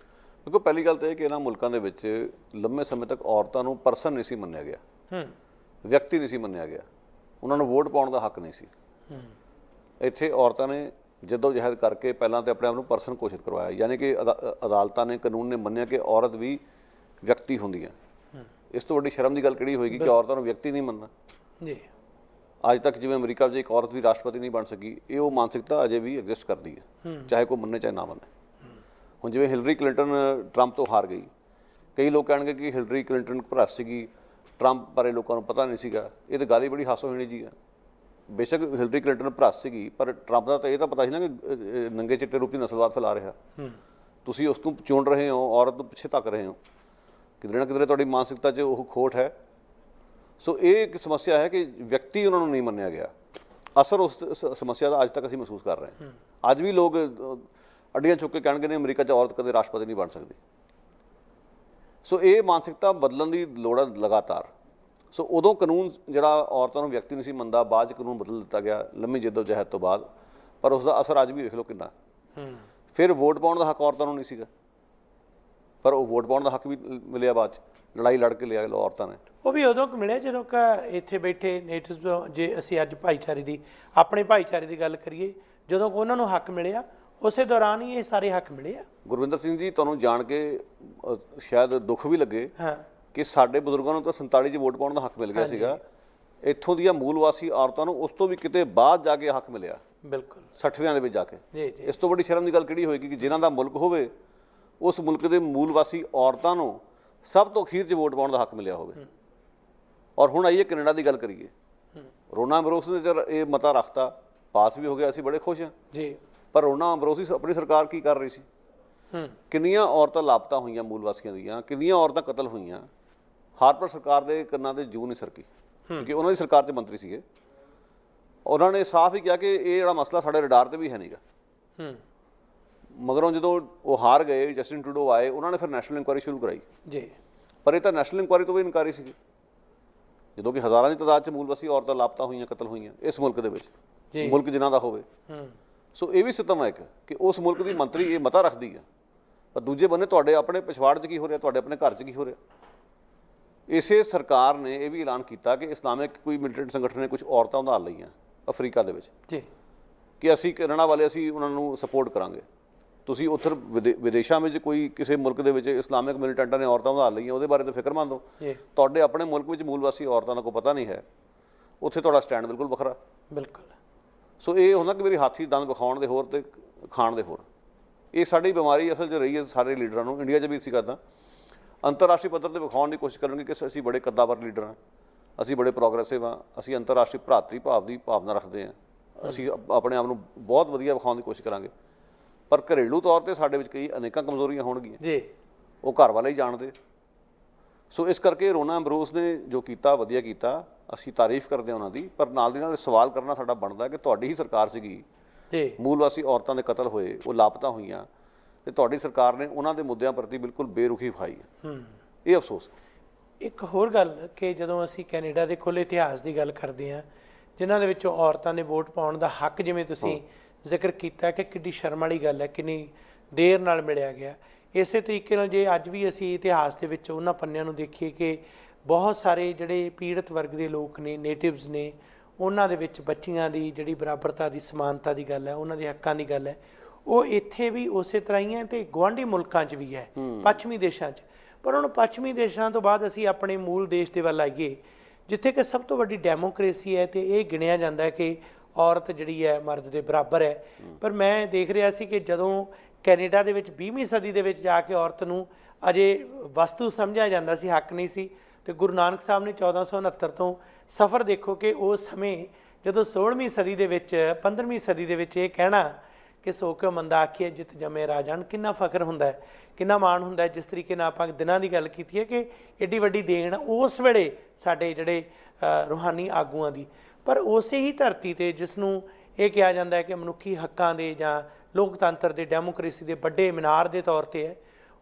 S2: ਦੇਖੋ, ਪਹਿਲੀ ਗੱਲ ਤਾਂ ਇਹ ਕਿ ਇਹਨਾਂ ਮੁਲਕਾਂ ਦੇ ਵਿੱਚ ਲੰਮੇ ਸਮੇਂ ਤੱਕ ਔਰਤਾਂ ਨੂੰ ਪਰਸਨ ਨਹੀਂ ਸੀ ਮੰਨਿਆ ਗਿਆ, ਵਿਅਕਤੀ ਨਹੀਂ ਸੀ ਮੰਨਿਆ ਗਿਆ, ਉਹਨਾਂ ਨੂੰ ਵੋਟ ਪਾਉਣ ਦਾ ਹੱਕ ਨਹੀਂ ਸੀ। ਇੱਥੇ ਔਰਤਾਂ ਨੇ ਜੱਦੋ ਜਹਿਦ ਕਰਕੇ ਪਹਿਲਾਂ ਤਾਂ ਆਪਣੇ ਆਪ ਨੂੰ ਪਰਸਨ ਘੋਸ਼ਿਤ ਕਰਵਾਇਆ, ਯਾਨੀ ਕਿ ਅਦਾਲਤਾਂ ਨੇ, ਕਾਨੂੰਨ ਨੇ ਮੰਨਿਆ ਕਿ ਔਰਤ ਵੀ ਵਿਅਕਤੀ ਹੁੰਦੀ ਹੈ। ਇਸ ਤੋਂ ਵੱਡੀ ਸ਼ਰਮ ਦੀ ਗੱਲ ਕਿਹੜੀ ਹੋਏਗੀ ਕਿ ਔਰਤਾਂ ਨੂੰ ਵਿਅਕਤੀ ਨਹੀਂ ਮੰਨਣਾ ਜੀ। ਅੱਜ ਤੱਕ ਜਿਵੇਂ ਅਮਰੀਕਾ ਵਿੱਚ ਇੱਕ ਔਰਤ ਵੀ ਰਾਸ਼ਟਰਪਤੀ ਨਹੀਂ ਬਣ ਸਕੀ, ਇਹ ਉਹ ਮਾਨਸਿਕਤਾ ਅਜੇ ਵੀ ਐਗਜ਼ਿਸਟ ਕਰਦੀ ਹੈ, ਚਾਹੇ ਕੋਈ ਮੰਨੇ ਚਾਹੇ ਨਾ ਮੰਨੇ। ਹੁਣ ਜਿਵੇਂ ਹਿਲਰੀ ਕਲਿੰਟਨ ਟਰੰਪ ਤੋਂ ਹਾਰ ਗਈ, ਕਈ ਲੋਕ ਕਹਿਣਗੇ ਕਿ ਹਿਲਰੀ ਕਲਿੰਟਨ ਭਰਸ ਸੀਗੀ, ਟਰੰਪ ਬਾਰੇ ਲੋਕਾਂ ਨੂੰ ਪਤਾ ਨਹੀਂ ਸੀਗਾ। ਇਹ ਤਾਂ ਗੱਲ ਹੀ ਬੜੀ ਹਾਸੋਹੀਣੀ ਜੀ ਹੈ। ਬੇਸ਼ੱਕ ਹਿਲਰੀ ਕਲਿੰਟਨ ਭਰਸ ਸੀਗੀ, ਪਰ ਟਰੰਪ ਦਾ ਤਾਂ ਇਹ ਤਾਂ ਪਤਾ ਸੀ ਨਾ ਕਿ ਨੰਗੇ ਚਿੱਟੇ ਰੂਪੀ ਨਸਲਵਾਦ ਫੈਲਾ ਰਿਹਾ। ਤੁਸੀਂ ਉਸ ਨੂੰ ਚੁਣ ਰਹੇ ਹੋ, ਔਰਤ ਨੂੰ ਪਿੱਛੇ ਧੱਕ ਰਹੇ ਹੋ, ਕਿਧਰੇ ਨਾ ਕਿਧਰੇ ਤੁਹਾਡੀ ਮਾਨਸਿਕਤਾ 'ਚ ਉਹ ਖੋਟ ਹੈ। ਸੋ ਇਹ ਇੱਕ ਸਮੱਸਿਆ ਹੈ ਕਿ ਵਿਅਕਤੀ ਉਹਨਾਂ ਨੂੰ ਨਹੀਂ ਮੰਨਿਆ ਗਿਆ। ਅਸਰ ਉਸ ਸਮੱਸਿਆ ਦਾ ਅੱਜ ਤੱਕ ਅਸੀਂ ਮਹਿਸੂਸ ਕਰ ਰਹੇ ਹਾਂ। ਅੱਜ ਵੀ ਲੋਕ ਅੱਡੀਆਂ ਚੁੱਕ ਕੇ ਕਹਿਣਗੇ ਨੇ ਅਮਰੀਕਾ 'ਚ ਔਰਤ ਕਦੇ ਰਾਸ਼ਟਰਪਤੀ ਨਹੀਂ ਬਣ ਸਕਦੀ। ਸੋ ਇਹ ਮਾਨਸਿਕਤਾ ਬਦਲਣ ਦੀ ਲੋੜ ਹੈ ਲਗਾਤਾਰ। ਸੋ ਉਦੋਂ ਕਾਨੂੰਨ ਜਿਹੜਾ ਔਰਤਾਂ ਨੂੰ ਵਿਅਕਤੀ ਨਹੀਂ ਸੀ ਮੰਨਦਾ, ਬਾਅਦ 'ਚ ਕਾਨੂੰਨ ਬਦਲ ਦਿੱਤਾ ਗਿਆ ਲੰਮੀ ਜਹਿਦ ਤੋਂ ਬਾਅਦ, ਪਰ ਉਸ ਦਾ ਅਸਰ ਅੱਜ ਵੀ ਵੇਖ ਲਓ ਕਿੰਨਾ। ਫਿਰ ਵੋਟ ਪਾਉਣ ਦਾ ਹੱਕ ਔਰਤਾਂ ਨੂੰ ਨਹੀਂ ਸੀਗਾ, ਪਰ ਉਹ ਵੋਟ ਪਾਉਣ ਦਾ ਹੱਕ ਵੀ ਮਿਲਿਆ ਬਾਅਦ 'ਚ, ਲੜਾਈ ਲੜ ਕੇ ਲਿਆ ਔਰਤਾਂ ਨੇ।
S1: ਉਹ ਵੀ ਉਦੋਂ ਮਿਲਿਆ ਜਦੋਂ ਇੱਥੇ ਬੈਠੇ ਨੇਟਿਵ, ਜੇ ਅਸੀਂ ਅੱਜ ਭਾਈਚਾਰੇ ਦੀ, ਆਪਣੇ ਭਾਈਚਾਰੇ ਦੀ ਗੱਲ ਕਰੀਏ, ਜਦੋਂ ਉਹਨਾਂ ਨੂੰ ਹੱਕ ਮਿਲਿਆ ਉਸੇ ਦੌਰਾਨ ਹੀ ਇਹ ਸਾਰੇ ਹੱਕ ਮਿਲੇ ਆ। ਗੁਰਵਿੰਦਰ
S2: ਸਿੰਘ ਜੀ, ਤੁਹਾਨੂੰ ਜਾਣ ਕੇ ਸ਼ਾਇਦ ਦੁੱਖ ਵੀ ਲੱਗੇ ਕਿ ਸਾਡੇ ਬਜ਼ੁਰਗਾਂ ਨੂੰ ਤਾਂ 47 'ਚ ਵੋਟ ਪਾਉਣ ਦਾ ਹੱਕ ਮਿਲ ਗਿਆ ਸੀਗਾ, ਇੱਥੋਂ ਦੀਆਂ ਮੂਲ ਵਾਸੀ ਔਰਤਾਂ ਨੂੰ ਉਸ ਤੋਂ ਵੀ ਕਿਤੇ ਬਾਅਦ ਜਾ ਕੇ ਹੱਕ ਮਿਲਿਆ। ਬਿਲਕੁਲ, 60ਵਿਆਂ ਦੇ ਵਿੱਚ ਜਾ ਕੇ। ਇਸ ਤੋਂ ਵੱਡੀ ਸ਼ਰਮ ਦੀ ਗੱਲ ਕਿਹੜੀ ਹੋਏਗੀ ਕਿ ਜਿਨ੍ਹਾਂ ਦਾ ਮੁਲਕ ਹੋਵੇ, ਉਸ ਮੁਲਕ ਦੇ ਮੂਲ ਵਾਸੀ ਔਰਤਾਂ ਨੂੰ ਸਭ ਤੋਂ ਅਖੀਰ 'ਚ ਵੋਟ ਪਾਉਣ ਦਾ ਹੱਕ ਮਿਲਿਆ ਹੋਵੇ। ਔਰ ਹੁਣ ਆਈਏ ਕੈਨੇਡਾ ਦੀ ਗੱਲ ਕਰੀਏ, ਰੋਨਾ ਅਮਬਰੋਸ ਨੇ ਜਦ ਇਹ ਮਤਾ ਰੱਖਤਾ, ਪਾਸ ਵੀ ਹੋ ਗਿਆ, ਅਸੀਂ ਬੜੇ ਖੁਸ਼ ਹਾਂ ਜੀ। ਪਰ ਰੋਨਾ ਅਮਬਰੋਸ ਆਪਣੀ ਸਰਕਾਰ ਕੀ ਕਰ ਰਹੀ ਸੀ? ਕਿੰਨੀਆਂ ਔਰਤਾਂ ਲਾਪਤਾ ਹੋਈਆਂ ਮੂਲ ਵਾਸੀਆਂ ਦੀਆਂ, ਕਿੰਨੀਆਂ ਔਰਤਾਂ ਕਤਲ ਹੋਈਆਂ। ਹਾਰਪਰ ਸਰਕਾਰ ਦੇ ਕੰਨਾਂ ਤੇ ਜੂੰ ਨਹੀਂ ਸਰਕੀ, ਕਿਉਂਕਿ ਉਹਨਾਂ ਦੀ ਸਰਕਾਰ 'ਚ ਮੰਤਰੀ ਸੀਗੇ। ਉਹਨਾਂ ਨੇ ਸਾਫ਼ ਹੀ ਕਿਹਾ ਕਿ ਇਹ ਜਿਹੜਾ ਮਸਲਾ ਸਾਡੇ ਰਡਾਰ 'ਤੇ ਵੀ ਹੈ ਨਹੀਂਗਾ। ਮਗਰੋਂ ਜਦੋਂ ਉਹ ਹਾਰ ਗਏ, ਜਸਟਿਨ ਟਰੂਡੋ ਆਏ, ਉਹਨਾਂ ਨੇ ਫਿਰ ਨੈਸ਼ਨਲ ਇਨਕੁਆਇਰੀ ਸ਼ੁਰੂ ਕਰਾਈ ਜੀ। ਪਰ ਇਹ ਤਾਂ ਨੈਸ਼ਨਲ ਇਨਕੁਆਇਰੀ ਤੋਂ ਵੀ ਇਨਕਾਰੀ ਸੀਗੀ, ਜਦੋਂ ਕਿ ਹਜ਼ਾਰਾਂ ਦੀ ਤਾਦਾਦ 'ਚ ਮੂਲ ਵਾਸੀ ਔਰਤਾਂ ਲਾਪਤਾ ਹੋਈਆਂ, ਕਤਲ ਹੋਈਆਂ ਇਸ ਮੁਲਕ ਦੇ ਵਿੱਚ, ਮੁਲਕ ਜਿਨ੍ਹਾਂ ਦਾ ਹੋਵੇ। ਸੋ ਇਹ ਵੀ ਸਿੱਤਮ ਹੈ ਇੱਕ ਕਿ ਉਸ ਮੁਲਕ ਦੀ ਮੰਤਰੀ ਇਹ ਮਤਾ ਰੱਖਦੀ ਹੈ, ਪਰ ਦੂਜੇ ਬੰਨੇ ਤੁਹਾਡੇ ਆਪਣੇ ਪਿਛਵਾੜ 'ਚ ਕੀ ਹੋ ਰਿਹਾ, ਤੁਹਾਡੇ ਆਪਣੇ ਘਰ 'ਚ ਕੀ ਹੋ ਰਿਹਾ। ਇਸੇ ਸਰਕਾਰ ਨੇ ਇਹ ਵੀ ਐਲਾਨ ਕੀਤਾ ਕਿ ਇਸਲਾਮਿਕ ਕੋਈ ਮਿਲੀਟੈਂਟ ਸੰਗਠਨ ਨੇ ਕੁਝ ਔਰਤਾਂ ਉਧਾਰ ਲਈਆਂ ਅਫਰੀਕਾ ਦੇ ਵਿੱਚ ਜੀ, ਕਿ ਅਸੀਂ ਕੈਨੇਡਾ ਵਾਲੇ ਅਸੀਂ ਉਹਨਾਂ ਨੂੰ ਸਪੋਰਟ ਕਰਾਂਗੇ। ਤੁਸੀਂ ਉੱਥੇ ਵਿਦੇਸ਼ਾਂ ਵਿੱਚ ਕੋਈ ਕਿਸੇ ਮੁਲਕ ਦੇ ਵਿੱਚ ਇਸਲਾਮਿਕ ਮਿਲੀਟੈਂਟਾਂ ਨੇ ਔਰਤਾਂ ਉਧਾਰ ਲਈਆਂ, ਉਹਦੇ ਬਾਰੇ ਤਾਂ ਫਿਕਰਮੰਦ ਹੋ। ਤੁਹਾਡੇ ਆਪਣੇ ਮੁਲਕ ਵਿੱਚ ਮੂਲ ਵਾਸੀ ਔਰਤਾਂ ਦਾ ਕੋਈ ਪਤਾ ਨਹੀਂ ਹੈ, ਉੱਥੇ ਤੁਹਾਡਾ ਸਟੈਂਡ ਬਿਲਕੁਲ ਵੱਖਰਾ।
S1: ਬਿਲਕੁਲ।
S2: ਸੋ ਇਹ ਹੁੰਦਾ ਕਿ ਮੇਰੀ ਹਾਥੀ ਦੰਦ ਵਿਖਾਉਣ ਦੇ ਹੋਰ ਤੇ ਖਾਣ ਦੇ ਹੋਰ। ਇਹ ਸਾਡੀ ਬਿਮਾਰੀ ਅਸਲ 'ਚ ਰਹੀ ਹੈ ਸਾਰੇ ਲੀਡਰਾਂ ਨੂੰ, ਇੰਡੀਆ 'ਚ ਵੀ ਅਸੀਂ ਕਰਦਾ। ਅੰਤਰਰਾਸ਼ਟਰੀ ਪੱਧਰ 'ਤੇ ਵਿਖਾਉਣ ਦੀ ਕੋਸ਼ਿਸ਼ ਕਰਨਗੇ ਕਿ ਅਸੀਂ ਬੜੇ ਕੱਦਾਵਰ ਲੀਡਰ ਹਾਂ, ਅਸੀਂ ਬੜੇ ਪ੍ਰੋਗਰੈਸਿਵ ਹਾਂ, ਅਸੀਂ ਅੰਤਰਰਾਸ਼ਟਰੀ ਭਰਾਤਰੀ ਭਾਵ ਦੀ ਭਾਵਨਾ ਰੱਖਦੇ ਹਾਂ, ਅਸੀਂ ਆਪਣੇ ਆਪ ਨੂੰ ਬਹੁਤ ਵਧੀਆ ਵਿਖਾਉਣ ਦੀ ਕੋਸ਼ਿਸ਼ ਕਰਾਂਗੇ। ਪਰ ਘਰੇਲੂ ਤੌਰ 'ਤੇ ਸਾਡੇ ਵਿੱਚ ਕਈ ਅਨੇਕਾਂ ਕਮਜ਼ੋਰੀਆਂ ਹੋਣਗੀਆਂ ਜੀ, ਉਹ ਘਰ ਵਾਲੇ ਹੀ ਜਾਣਦੇ। ਸੋ ਇਸ ਕਰਕੇ ਰੋਨਾ ਐਮਬਰੋਸ ਨੇ ਜੋ ਕੀਤਾ ਵਧੀਆ ਕੀਤਾ, ਅਸੀਂ ਤਾਰੀਫ ਕਰਦੇ ਹਾਂ ਉਹਨਾਂ ਦੀ। ਪਰ ਨਾਲ ਦੀ ਨਾਲ ਸਵਾਲ ਕਰਨਾ ਸਾਡਾ ਬਣਦਾ ਕਿ ਤੁਹਾਡੀ ਹੀ ਸਰਕਾਰ ਸੀਗੀ, ਮੂਲ ਵਾਸੀ ਔਰਤਾਂ ਦੇ ਕਤਲ ਹੋਏ, ਉਹ ਲਾਪਤਾ ਹੋਈਆਂ, ਤੇ ਤੁਹਾਡੀ ਸਰਕਾਰ ਨੇ ਉਹਨਾਂ ਦੇ ਮੁੱਦਿਆਂ ਪ੍ਰਤੀ ਬਿਲਕੁਲ ਬੇਰੁਖੀ ਵਿਖਾਈ ਹੈ। ਇਹ ਅਫਸੋਸ।
S1: ਇੱਕ ਹੋਰ ਗੱਲ ਕਿ ਜਦੋਂ ਅਸੀਂ ਕੈਨੇਡਾ ਦੇ ਖੁੱਲ੍ਹੇ ਇਤਿਹਾਸ ਦੀ ਗੱਲ ਕਰਦੇ ਹਾਂ, ਜਿਨ੍ਹਾਂ ਦੇ ਵਿੱਚੋਂ ਔਰਤਾਂ ਦੇ ਵੋਟ ਪਾਉਣ ਦਾ ਹੱਕ, ਜਿਵੇਂ ਤੁਸੀਂ ਜ਼ਿਕਰ ਕੀਤਾ ਕਿ ਕਿੱਡੀ ਸ਼ਰਮ ਵਾਲੀ ਗੱਲ ਹੈ, ਕਿੰਨੀ ਦੇਰ ਨਾਲ ਮਿਲਿਆ ਗਿਆ। ਇਸੇ ਤਰੀਕੇ ਨਾਲ ਜੇ ਅੱਜ ਵੀ ਅਸੀਂ ਇਤਿਹਾਸ ਦੇ ਵਿੱਚ ਉਹਨਾਂ ਪੰਨਿਆਂ ਨੂੰ ਦੇਖੀਏ ਕਿ ਬਹੁਤ ਸਾਰੇ ਜਿਹੜੇ ਪੀੜਤ ਵਰਗ ਦੇ ਲੋਕ ਨੇ, ਨੇਟਿਵਸ ਨੇ, ਉਹਨਾਂ ਦੇ ਵਿੱਚ ਬੱਚੀਆਂ ਦੀ ਜਿਹੜੀ ਬਰਾਬਰਤਾ ਦੀ ਸਮਾਨਤਾ ਦੀ ਗੱਲ ਹੈ, ਉਹਨਾਂ ਦੇ ਹੱਕਾਂ ਦੀ ਗੱਲ ਹੈ, ਉਹ ਇੱਥੇ ਵੀ ਉਸੇ ਤਰ੍ਹਾਂ ਹੀ ਹੈ ਤੇ ਗੁਆਂਢੀ ਮੁਲਕਾਂ 'ਚ ਵੀ ਹੈ, ਪੱਛਮੀ ਦੇਸ਼ਾਂ 'ਚ। ਪਰ ਹੁਣ ਪੱਛਮੀ ਦੇਸ਼ਾਂ ਤੋਂ ਬਾਅਦ ਅਸੀਂ ਆਪਣੇ ਮੂਲ ਦੇਸ਼ ਦੇ ਵੱਲ ਆਈਏ, ਜਿੱਥੇ ਕਿ ਸਭ ਤੋਂ ਵੱਡੀ ਡੈਮੋਕ੍ਰੇਸੀ ਹੈ ਤੇ ਇਹ ਗਿਣਿਆ ਜਾਂਦਾ ਹੈ ਕਿ ਔਰਤ ਜਿਹੜੀ ਹੈ ਮਰਦ ਦੇ ਬਰਾਬਰ ਹੈ। ਪਰ ਮੈਂ ਦੇਖ ਰਿਹਾ ਸੀ ਕਿ ਜਦੋਂ ਕੈਨੇਡਾ ਦੇ ਵਿੱਚ 20ਵੀਂ ਸਦੀ ਦੇ ਵਿੱਚ ਜਾ ਕੇ ਔਰਤ ਨੂੰ ਅਜੇ ਵਸਤੂ ਸਮਝਿਆ ਜਾਂਦਾ ਸੀ, ਹੱਕ ਨਹੀਂ ਸੀ। ਤੇ ਗੁਰੂ ਨਾਨਕ ਸਾਹਿਬ ਨੇ 1469 ਤੋਂ ਸਫ਼ਰ ਦੇਖੋ ਕਿ ਉਸ ਸਮੇਂ ਜਦੋਂ 16ਵੀਂ ਸਦੀ ਦੇ ਵਿੱਚ 15ਵੀਂ ਸਦੀ ਦੇ ਵਿੱਚ ਇਹ ਕਹਿਣਾ ਕਿ ਸੋ ਕਿਉ ਮੰਦਾ ਆਖੀਏ ਜਿਤ ਜੰਮੇ ਰਾਜਾਨ, ਕਿੰਨਾ ਫਖਰ ਹੁੰਦਾ ਹੈ, ਕਿੰਨਾ ਮਾਣ ਹੁੰਦਾ ਹੈ। ਜਿਸ ਤਰੀਕੇ ਨਾਲ ਆਪਾਂ ਦਿਨਾਂ ਦੀ ਗੱਲ ਕੀਤੀ ਹੈ ਕਿ ਐਡੀ ਵੱਡੀ ਦੇਣ ਉਸ ਵੇਲੇ ਸਾਡੇ ਜਿਹੜੇ ਰੂਹਾਨੀ ਆਗੂਆਂ ਦੀ। ਪਰ ਉਸੇ ਹੀ ਧਰਤੀ 'ਤੇ ਜਿਸ ਨੂੰ ਇਹ ਕਿਹਾ ਜਾਂਦਾ ਹੈ ਕਿ ਮਨੁੱਖੀ ਹੱਕਾਂ ਦੇ ਜਾਂ ਲੋਕਤੰਤਰ ਦੇ, ਡੈਮੋਕ੍ਰੇਸੀ ਦੇ ਵੱਡੇ ਮੀਨਾਰ ਦੇ ਤੌਰ 'ਤੇ ਹੈ,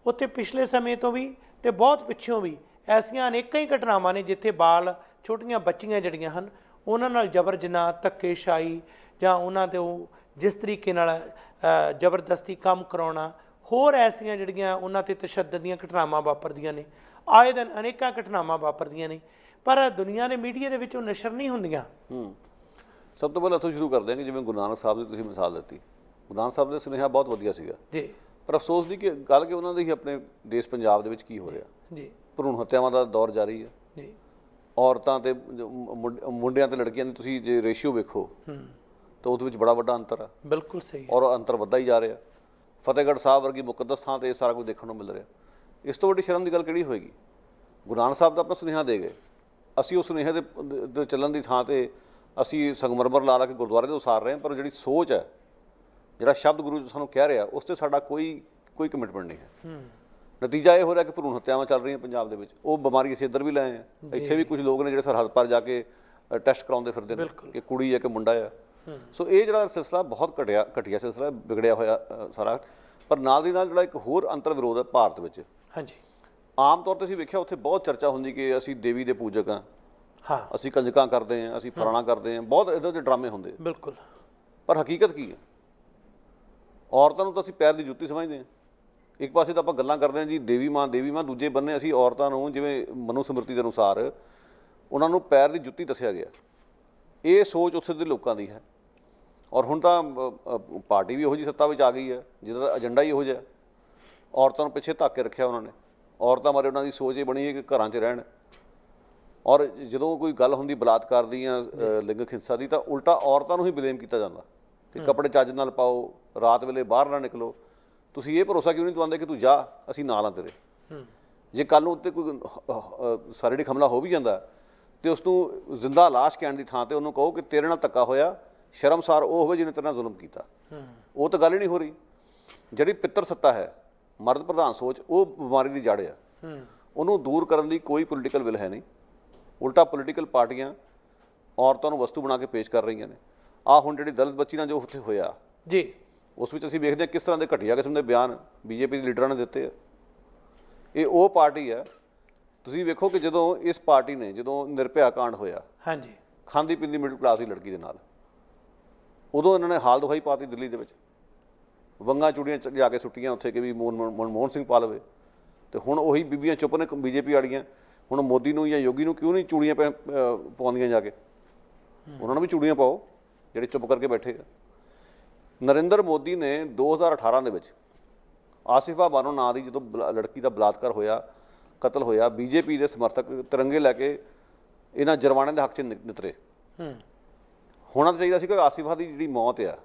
S1: ਉੱਥੇ ਪਿਛਲੇ ਸਮੇਂ ਤੋਂ ਵੀ ਤੇ ਬਹੁਤ ਪਿੱਛੋਂ ਵੀ ਐਸੀਆਂ ਅਨੇਕਾਂ ਹੀ ਘਟਨਾਵਾਂ ਨੇ ਜਿੱਥੇ ਬਾਲ ਛੋਟੀਆਂ ਬੱਚੀਆਂ ਜਿਹੜੀਆਂ ਹਨ ਉਹਨਾਂ ਨਾਲ ਜ਼ਬਰ ਜਨਾਹ, ਧੱਕੇਸ਼ਾਹੀ ਜਾਂ ਉਹਨਾਂ ਦੇ ਜਿਸ ਤਰੀਕੇ ਨਾਲ ਜ਼ਬਰਦਸਤੀ ਕੰਮ ਕਰਾਉਣਾ, ਹੋਰ ਐਸੀਆਂ ਜਿਹੜੀਆਂ ਉਹਨਾਂ 'ਤੇ ਤਸ਼ੱਦਦ ਦੀਆਂ ਘਟਨਾਵਾਂ ਵਾਪਰਦੀਆਂ ਨੇ। ਆਏ ਦਿਨ ਅਨੇਕਾਂ ਘਟਨਾਵਾਂ ਵਾਪਰਦੀਆਂ ਨੇ, ਪਰ ਦੁਨੀਆ ਦੇ ਮੀਡੀਆ ਦੇ ਵਿੱਚ ਉਹ ਨਸ਼ਰ ਨਹੀਂ ਹੁੰਦੀਆਂ।
S2: ਸਭ ਤੋਂ ਪਹਿਲਾਂ ਇੱਥੋਂ ਸ਼ੁਰੂ ਕਰਦੇ ਹਾਂ ਕਿ ਜਿਵੇਂ ਗੁਰੂ ਨਾਨਕ ਸਾਹਿਬ ਦੀ ਤੁਸੀਂ ਮਿਸਾਲ ਦਿੱਤੀ, ਗੁਰੂ ਨਾਨਕ ਸਾਹਿਬ ਦਾ ਸੁਨੇਹਾ ਬਹੁਤ ਵਧੀਆ ਸੀਗਾ ਜੀ। ਪਰ ਅਫਸੋਸ ਦੀ ਗੱਲ ਕਿ ਉਹਨਾਂ ਦੇ ਹੀ ਆਪਣੇ ਦੇਸ਼ ਪੰਜਾਬ ਦੇ ਵਿੱਚ ਕੀ ਹੋ ਰਿਹਾ ਜੀ। ਭਰੂਣ ਹੱਤਿਆਵਾਂ ਦਾ ਦੌਰ ਜਾਰੀ ਹੈ ਜੀ। ਔਰਤਾਂ ਤੇ ਮੁੰਡਿਆਂ ਤੇ ਲੜਕੀਆਂ ਦੀ ਤੁਸੀਂ ਜੇ ਰੇਸ਼ੀਓ ਵੇਖੋ ਤਾਂ ਉਹਦੇ ਵਿੱਚ ਬੜਾ ਵੱਡਾ ਅੰਤਰ ਆ। ਬਿਲਕੁਲ ਸਹੀ। ਔਰ ਅੰਤਰ ਵੱਧਦਾ ਹੀ ਜਾ ਰਿਹਾ। ਫਤਿਹਗੜ੍ਹ ਸਾਹਿਬ ਵਰਗੀ ਮੁਕੱਦਸ ਥਾਂ ਤੇ ਇਹ ਸਾਰਾ ਕੁਝ ਦੇਖਣ ਨੂੰ ਮਿਲ ਰਿਹਾ। ਇਸ ਤੋਂ ਵੱਡੀ ਸ਼ਰਮ ਦੀ ਗੱਲ ਕਿਹੜੀ ਹੋਏਗੀ? ਗੁਰੂ ਨਾਨਕ ਸਾਹਿਬ ਦਾ ਆਪਣਾ ਸੁਨੇਹਾ ਦੇ ਗਏ, ਅਸੀਂ ਉਸ ਸੁਨੇਹੇ ਦੇ ਚੱਲਣ ਦੀ ਥਾਂ ਤੇ ਅਸੀਂ ਸੰਗਮਰਮਰ ਲਾ ਕੇ ਗੁਰਦੁਆਰੇ ਤੋਂ ਉਸਾਰ ਰਹੇ ਹਾਂ। ਪਰ ਜਿਹੜੀ ਸੋਚ ਹੈ, ਜਿਹੜਾ ਸ਼ਬਦ ਗੁਰੂ ਸਾਨੂੰ ਕਹਿ ਰਿਹਾ, ਉਸ 'ਤੇ ਸਾਡਾ ਕੋਈ ਕਮਿਟਮੈਂਟ ਨਹੀਂ ਹੈ। ਨਤੀਜਾ ਇਹ ਹੋ ਰਿਹਾ ਕਿ ਭਰੂਣ ਹੱਤਿਆਵਾਂ ਚੱਲ ਰਹੀਆਂ ਪੰਜਾਬ ਦੇ ਵਿੱਚ। ਉਹ ਬਿਮਾਰੀ ਅਸੀਂ ਇੱਧਰ ਵੀ ਲੈ ਆਏ ਹਾਂ। ਇੱਥੇ ਵੀ ਕੁਝ ਲੋਕ ਨੇ ਜਿਹੜੇ ਸਰਹੱਦ ਪਾਰ ਜਾ ਕੇ ਟੈਸਟ ਕਰਾਉਂਦੇ ਫਿਰਦੇ ਨੇ ਕਿ ਕੁੜੀ ਹੈ ਕਿ ਮੁੰਡਾ ਆ। ਸੋ ਇਹ ਜਿਹੜਾ ਸਿਲਸਿਲਾ ਬਹੁਤ ਘਟੀਆ ਸਿਲਸਿਲਾ, ਵਿਗੜਿਆ ਹੋਇਆ ਸਾਰਾ। ਪਰ ਨਾਲ ਦੀ ਨਾਲ ਜਿਹੜਾ ਇੱਕ ਹੋਰ ਅੰਤਰ ਵਿਰੋਧ ਹੈ ਭਾਰਤ ਵਿੱਚ। ਹਾਂਜੀ, ਆਮ ਤੌਰ 'ਤੇ ਅਸੀਂ ਵੇਖਿਆ ਉੱਥੇ ਬਹੁਤ ਚਰਚਾ ਹੁੰਦੀ ਕਿ ਅਸੀਂ ਦੇਵੀ ਦੇ ਪੂਜਕ ਹਾਂ, ਅਸੀਂ ਕੰਜਕਾਂ ਕਰਦੇ ਹਾਂ, ਅਸੀਂ ਫਲਾਣਾ ਕਰਦੇ ਹਾਂ, ਬਹੁਤ ਇੱਦਾਂ ਦੇ ਡਰਾਮੇ ਹੁੰਦੇ। ਬਿਲਕੁਲ। ਪਰ ਹਕੀਕਤ ਕੀ ਹੈ? ਔਰਤਾਂ ਨੂੰ ਤਾਂ ਅਸੀਂ ਪੈਰ ਦੀ ਜੁੱਤੀ ਸਮਝਦੇ ਹਾਂ। ਇੱਕ ਪਾਸੇ ਤਾਂ ਆਪਾਂ ਗੱਲਾਂ ਕਰਦੇ ਹਾਂ ਜੀ ਦੇਵੀ ਮਾਂ, ਦੂਜੇ ਬੰਨੇ ਅਸੀਂ ਔਰਤਾਂ ਨੂੰ ਜਿਵੇਂ ਮਨੂ ਸਮ੍ਰਿਤੀ ਦੇ ਅਨੁਸਾਰ ਉਹਨਾਂ ਨੂੰ ਪੈਰ ਦੀ ਜੁੱਤੀ ਦੱਸਿਆ ਗਿਆ। ਇਹ ਸੋਚ ਉੱਥੇ ਦੇ ਲੋਕਾਂ ਦੀ ਹੈ। ਔਰ ਹੁਣ ਤਾਂ ਪਾਰਟੀ ਵੀ ਇਹੋ ਜਿਹੀ ਸੱਤਾ ਵਿੱਚ ਆ ਗਈ ਹੈ ਜਿਹਦਾ ਏਜੰਡਾ ਹੀ ਇਹੋ ਜਿਹਾ। ਔਰਤਾਂ ਨੂੰ ਪਿੱਛੇ ਧੱਕ ਕੇ ਰੱਖਿਆ ਉਹਨਾਂ ਨੇ। ਔਰਤਾਂ ਬਾਰੇ ਉਹਨਾਂ ਦੀ ਸੋਚ ਇਹ ਬਣੀ ਹੈ ਕਿ ਘਰਾਂ 'ਚ ਰਹਿਣ। ਔਰ ਜਦੋਂ ਕੋਈ ਗੱਲ ਹੁੰਦੀ ਬਲਾਤਕਾਰ ਦੀ ਜਾਂ ਲਿੰਗਕ ਹਿੰਸਾ ਦੀ ਤਾਂ ਉਲਟਾ ਔਰਤਾਂ ਨੂੰ ਹੀ ਬਲੇਮ ਕੀਤਾ ਜਾਂਦਾ ਕਿ ਕੱਪੜੇ ਚੱਜ ਨਾਲ ਪਾਓ, ਰਾਤ ਵੇਲੇ ਬਾਹਰ ਨਾ ਨਿਕਲੋ। ਤੁਸੀਂ ਇਹ ਭਰੋਸਾ ਕਿਉਂ ਨਹੀਂ ਦਵਾਉਂਦੇ ਕਿ ਤੂੰ ਜਾ, ਅਸੀਂ ਨਾਲ ਹਾਂ ਤੇਰੇ। ਜੇ ਕੱਲ੍ਹ ਨੂੰ ਉੱਤੇ ਕੋਈ ਸਰੀਰਕ ਹਮਲਾ ਹੋ ਵੀ ਜਾਂਦਾ ਤੇ ਉਸ ਨੂੰ ਜ਼ਿੰਦਾ ਲਾਸ਼ ਕਹਿਣ ਦੀ ਥਾਂ ਤੇ ਉਹਨੂੰ ਕਹੋ ਕਿ ਤੇਰੇ ਨਾਲ ਧੱਕਾ ਹੋਇਆ, ਸ਼ਰਮਸਾਰ ਉਹ ਹੋਵੇ ਜਿਹਨੇ ਤੇਰੇ ਨਾਲ ਜ਼ੁਲਮ ਕੀਤਾ। ਉਹ ਤਾਂ ਗੱਲ ਹੀ ਨਹੀਂ ਹੋ ਰਹੀ। ਜਿਹੜੀ ਪਿੱਤਰ ਸੱਤਾ ਹੈ, ਮਰਦ ਪ੍ਰਧਾਨ ਸੋਚ, ਉਹ ਬਿਮਾਰੀ ਦੀ ਜੜ੍ਹ ਆ। ਉਹਨੂੰ ਦੂਰ ਕਰਨ ਦੀ ਕੋਈ ਪੋਲੀਟੀਕਲ ਵਿਲ ਹੈ ਨਹੀਂ। ਉਲਟਾ ਪੋਲੀਟੀਕਲ ਪਾਰਟੀਆਂ ਔਰਤਾਂ ਨੂੰ ਵਸਤੂ ਬਣਾ ਕੇ ਪੇਸ਼ ਕਰ ਰਹੀਆਂ ਨੇ। ਆਹ ਹੁਣ ਜਿਹੜੀ ਦਲਿਤ ਬੱਚੀ ਨਾਲ ਜੋ ਉੱਥੇ ਹੋਇਆ ਜੀ, ਉਸ ਵਿੱਚ ਅਸੀਂ ਵੇਖਦੇ ਹਾਂ ਕਿਸ ਤਰ੍ਹਾਂ ਦੇ ਘਟੀਆ ਕਿਸਮ ਦੇ ਬਿਆਨ ਬੀਜੇਪੀ ਦੇ ਲੀਡਰਾਂ ਨੇ ਦਿੱਤੇ ਆ। ਇਹ ਉਹ ਪਾਰਟੀ ਹੈ, ਤੁਸੀਂ ਵੇਖੋ ਕਿ ਜਦੋਂ ਇਸ ਪਾਰਟੀ ਨੇ ਜਦੋਂ ਨਿਰਭਇਆ ਕਾਂਡ ਹੋਇਆ, ਹਾਂਜੀ, ਖਾਂਦੀ ਪੀਂਦੀ ਮਿਡਲ ਕਲਾਸ ਦੀ ਲੜਕੀ ਦੇ ਨਾਲ, ਉਦੋਂ ਇਹਨਾਂ ਨੇ ਹਾਲ ਦੁਹਾਈ ਪਾਤੀ ਦਿੱਲੀ ਦੇ ਵਿੱਚ। ਵੰਗਾਂ ਚੂੜੀਆਂ ਜਾ ਕੇ ਸੁੱਟੀਆਂ ਉੱਥੇ ਕਿ ਵੀ ਮਨਮੋਹਨ ਸਿੰਘ ਪਾ ਲਵੇ। ਤੇ ਹੁਣ ਉਹੀ ਬੀਬੀਆਂ ਚੁੱਪ ਨੇ ਬੀਜੇਪੀ ਵਾਲੀਆਂ। ਹੁਣ ਮੋਦੀ ਨੂੰ ਜਾਂ ਯੋਗੀ ਨੂੰ ਕਿਉਂ ਨਹੀਂ ਚੂੜੀਆਂ ਪਾਉਂਦੀਆਂ ਜਾ ਕੇ? ਉਹਨਾਂ ਨੂੰ ਵੀ ਚੂੜੀਆਂ ਪਾਓ ਜਿਹੜੇ ਚੁੱਪ ਕਰਕੇ ਬੈਠੇ ਆ। ਨਰਿੰਦਰ ਮੋਦੀ ਨੇ 2018 ਦੇ ਵਿੱਚ ਆਸਿਫਾ ਬਾਨੋ ਨਾਂ ਦੀ ਜਦੋਂ ਲੜਕੀ ਦਾ ਬਲਾਤਕਾਰ ਹੋਇਆ, ਕਤਲ ਹੋਇਆ, ਬੀਜੇਪੀ ਦੇ ਸਮਰਥਕ ਤਿਰੰਗੇ ਲੈ ਕੇ ਇਹਨਾਂ ਜਰਵਾਣੇ ਦੇ ਹੱਕ 'ਚ ਨਿਤਰੇ। ਹੋਣਾ ਤਾਂ ਚਾਹੀਦਾ ਸੀ ਕਿ ਆਸਿਫਾ ਦੀ ਜਿਹੜੀ ਮੌਤ ਆ,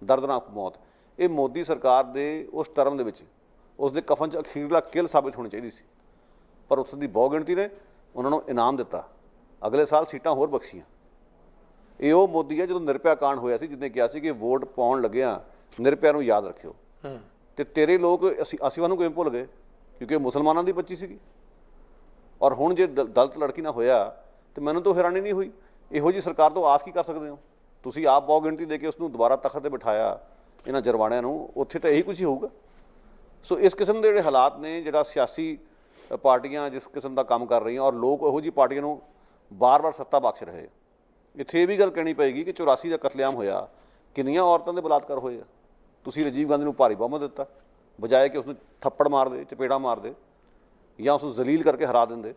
S2: ਦਰਦਨਾਕ ਮੌਤ, ਇਹ ਮੋਦੀ ਸਰਕਾਰ ਦੇ ਉਸ ਟਰਮ ਦੇ ਵਿੱਚ ਉਸ ਦੇ ਕਫਨ 'ਚ ਅਖੀਰਲਾ ਕਿਲ ਸਾਬਿਤ ਹੋਣੀ ਚਾਹੀਦੀ ਸੀ। ਪਰ ਉਸ ਦੀ ਬਹੁ ਗਿਣਤੀ ਨੇ ਉਹਨਾਂ ਨੂੰ ਇਨਾਮ ਦਿੱਤਾ, ਅਗਲੇ ਸਾਲ ਸੀਟਾਂ ਹੋਰ ਬਖਸ਼ੀਆਂ। ਇਹ ਉਹ ਮੋਦੀ ਹੈ ਜਦੋਂ ਨਿਰਭਿਆ ਕਾਂਡ ਹੋਇਆ ਸੀ, ਜਿਹਨੇ ਕਿਹਾ ਸੀ ਕਿ ਵੋਟ ਪਾਉਣ ਲੱਗਿਆ ਨਿਰਭਿਆ ਨੂੰ ਯਾਦ ਰੱਖਿਓ। ਤੇ ਤੇਰੇ ਲੋਕ ਆਸਿਫਾ ਨੂੰ ਕਿਵੇਂ ਭੁੱਲ ਗਏ? ਕਿਉਂਕਿ ਮੁਸਲਮਾਨਾਂ ਦੀ ਬੱਚੀ ਸੀਗੀ। ਔਰ ਹੁਣ ਜੇ ਦਲਿਤ ਲੜਕੀ ਨਾਲ ਹੋਇਆ ਤੇ ਮੈਨੂੰ ਤਾਂ ਹੈਰਾਨੀ ਨਹੀਂ ਹੋਈ। ਇਹੋ ਜਿਹੀ ਸਰਕਾਰ ਤੋਂ ਆਸ ਕੀ ਕਰ ਸਕਦੇ ਹੋ? ਤੁਸੀਂ ਆਪ ਬਹੁ ਗਿਣਤੀ ਦੇ ਕੇ ਉਸ ਨੂੰ ਦੁਬਾਰਾ ਤਖਤ 'ਤੇ ਬਿਠਾਇਆ ਇਹਨਾਂ ਜਰਵਾਣਿਆਂ ਨੂੰ, ਉੱਥੇ ਤਾਂ ਇਹੀ ਕੁਝ ਹੀ ਹੋਊਗਾ। ਸੋ ਇਸ ਕਿਸਮ ਦੇ ਜਿਹੜੇ ਹਾਲਾਤ ਨੇ, ਜਿਹੜਾ ਸਿਆਸੀ ਪਾਰਟੀਆਂ ਜਿਸ ਕਿਸਮ ਦਾ ਕੰਮ ਕਰ ਰਹੀਆਂ ਔਰ ਲੋਕ ਇਹੋ ਜਿਹੀ ਪਾਰਟੀਆਂ ਨੂੰ ਬਾਰ-ਬਾਰ ਸੱਤਾ ਬਖਸ਼ ਰਹੇ। ਇੱਥੇ ਇਹ ਵੀ ਗੱਲ ਕਹਿਣੀ ਪਏਗੀ ਕਿ 84 ਦਾ ਕਤਲੇਆਮ ਹੋਇਆ, ਕਿੰਨੀਆਂ ਔਰਤਾਂ ਦੇ ਬਲਾਤਕਾਰ ਹੋਏ ਆ। ਤੁਸੀਂ ਰਾਜੀਵ ਗਾਂਧੀ ਨੂੰ ਭਾਰੀ ਬਹੁਮਤ ਦਿੱਤਾ, ਬਜਾਏ ਕਿ ਉਸ ਨੂੰ ਥੱਪੜ ਮਾਰਦੇ, ਚਪੇੜਾ ਮਾਰਦੇ ਜਾਂ ਉਸ ਨੂੰ ਜ਼ਲੀਲ ਕਰਕੇ ਹਰਾ ਦਿੰਦੇ।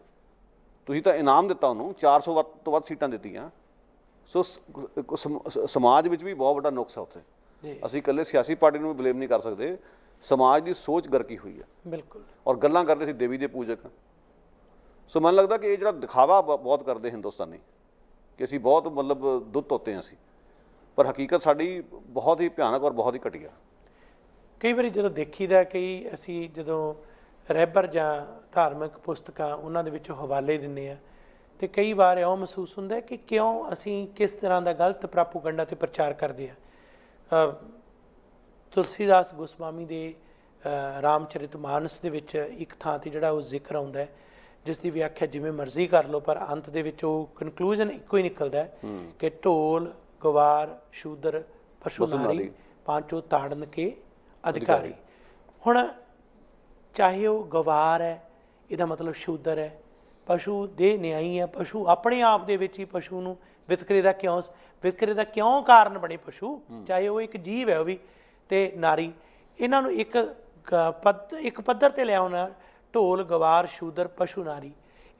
S2: ਤੁਸੀਂ ਤਾਂ ਇਨਾਮ ਦਿੱਤਾ ਉਹਨੂੰ, 400 ਤੋਂ ਵੱਧ ਸੀਟਾਂ ਦਿੱਤੀਆਂ। ਸੋ ਸਮਾਜ ਵਿੱਚ ਵੀ ਬਹੁਤ ਵੱਡਾ ਨੁਕਸ ਹੈ ਉੱਥੇ। ਅਸੀਂ ਇਕੱਲੇ ਸਿਆਸੀ ਪਾਰਟੀ ਨੂੰ ਵੀ ਬਲੇਮ ਨਹੀਂ ਕਰ ਸਕਦੇ, ਸਮਾਜ ਦੀ ਸੋਚ ਗਰਕੀ ਹੋਈ ਹੈ।
S1: ਬਿਲਕੁਲ।
S2: ਔਰ ਗੱਲਾਂ ਕਰਦੇ ਸੀ ਦੇਵੀ ਦੇ ਪੂਜਕ। ਸੋ ਮੈਨੂੰ ਲੱਗਦਾ ਕਿ ਇਹ ਜਿਹੜਾ ਦਿਖਾਵਾ ਬਹੁਤ ਕਰਦੇ ਹਿੰਦੁਸਤਾਨੀ ਕਿ ਅਸੀਂ ਬਹੁਤ ਮਤਲਬ ਦੁੱਧ ਧੋਤੇ ਹਾਂ ਅਸੀਂ, ਪਰ ਹਕੀਕਤ ਸਾਡੀ ਬਹੁਤ ਹੀ ਭਿਆਨਕ ਔਰ ਬਹੁਤ ਹੀ ਘਟੀਆ।
S1: ਕਈ ਵਾਰੀ ਜਦੋਂ ਦੇਖੀਦਾ, ਕਈ ਅਸੀਂ ਜਦੋਂ ਰਹਿਬਰ ਜਾਂ ਧਾਰਮਿਕ ਪੁਸਤਕਾਂ ਉਹਨਾਂ ਦੇ ਵਿੱਚੋਂ ਹਵਾਲੇ ਦਿੰਦੇ ਆ, ਤੇ ਕਈ ਵਾਰ ਇਉਂ ਮਹਿਸੂਸ ਹੁੰਦਾ ਕਿ ਕਿਉਂ ਅਸੀਂ ਕਿਸ ਤਰ੍ਹਾਂ ਦਾ ਗਲਤ ਪ੍ਰਾਪੋਗੰਡਾ ਤੇ ਪ੍ਰਚਾਰ ਕਰਦੇ ਆ। ਤੁਲਸੀਦਾਸ ਗੋਸਵਾਮੀ ਦੇ ਰਾਮਚਰਿਤ ਮਾਨਸ ਦੇ ਵਿੱਚ ਇੱਕ ਥਾਂ ਤੇ ਜਿਹੜਾ ਉਹ ਜ਼ਿਕਰ ਆਉਂਦਾ ਹੈ, ਜਿਸ ਦੀ ਵਿਆਖਿਆ ਜਿਵੇਂ ਮਰਜ਼ੀ ਕਰ ਲਓ, ਪਰ ਅੰਤ ਦੇ ਵਿੱਚ ਉਹ ਕਨਕਲੂਜਨ ਇੱਕੋ ਹੀ ਨਿਕਲਦਾ ਕਿ ਢੋਲ ਗਵਾਰ ਸ਼ੂਦਰ ਪਸ਼ੂ ਨਾਰੀ ਪਾਂਚੋ ਤਾੜਨ ਕੇ ਅਧਿਕਾਰੀ। ਹੁਣ ਚਾਹੇ ਉਹ ਗਵਾਰ ਹੈ, ਇਹਦਾ ਮਤਲਬ ਸ਼ੂਦਰ ਹੈ, ਪਸ਼ੂ ਦੇ ਨਿਆਈ ਹੈ, ਪਸ਼ੂ ਆਪਣੇ ਆਪ ਦੇ ਵਿੱਚ ਹੀ ਪਸ਼ੂ ਨੂੰ ਵਿਤਕਰੇ ਦਾ ਕਿਉਂ ਕਾਰਨ ਬਣੇ ਪਸ਼ੂ, ਚਾਹੇ ਉਹ ਇੱਕ ਜੀਵ ਹੈ ਉਹ ਵੀ, ਤੇ ਨਾਰੀ, ਇਹਨਾਂ ਨੂੰ ਇੱਕ ਪੱਧਰ ਤੇ ਲਿਆਉਣਾ। ਢੋਲ ਗਵਾਰ ਸ਼ੂਦਰ ਪਸ਼ੂ ਨਾਰੀ,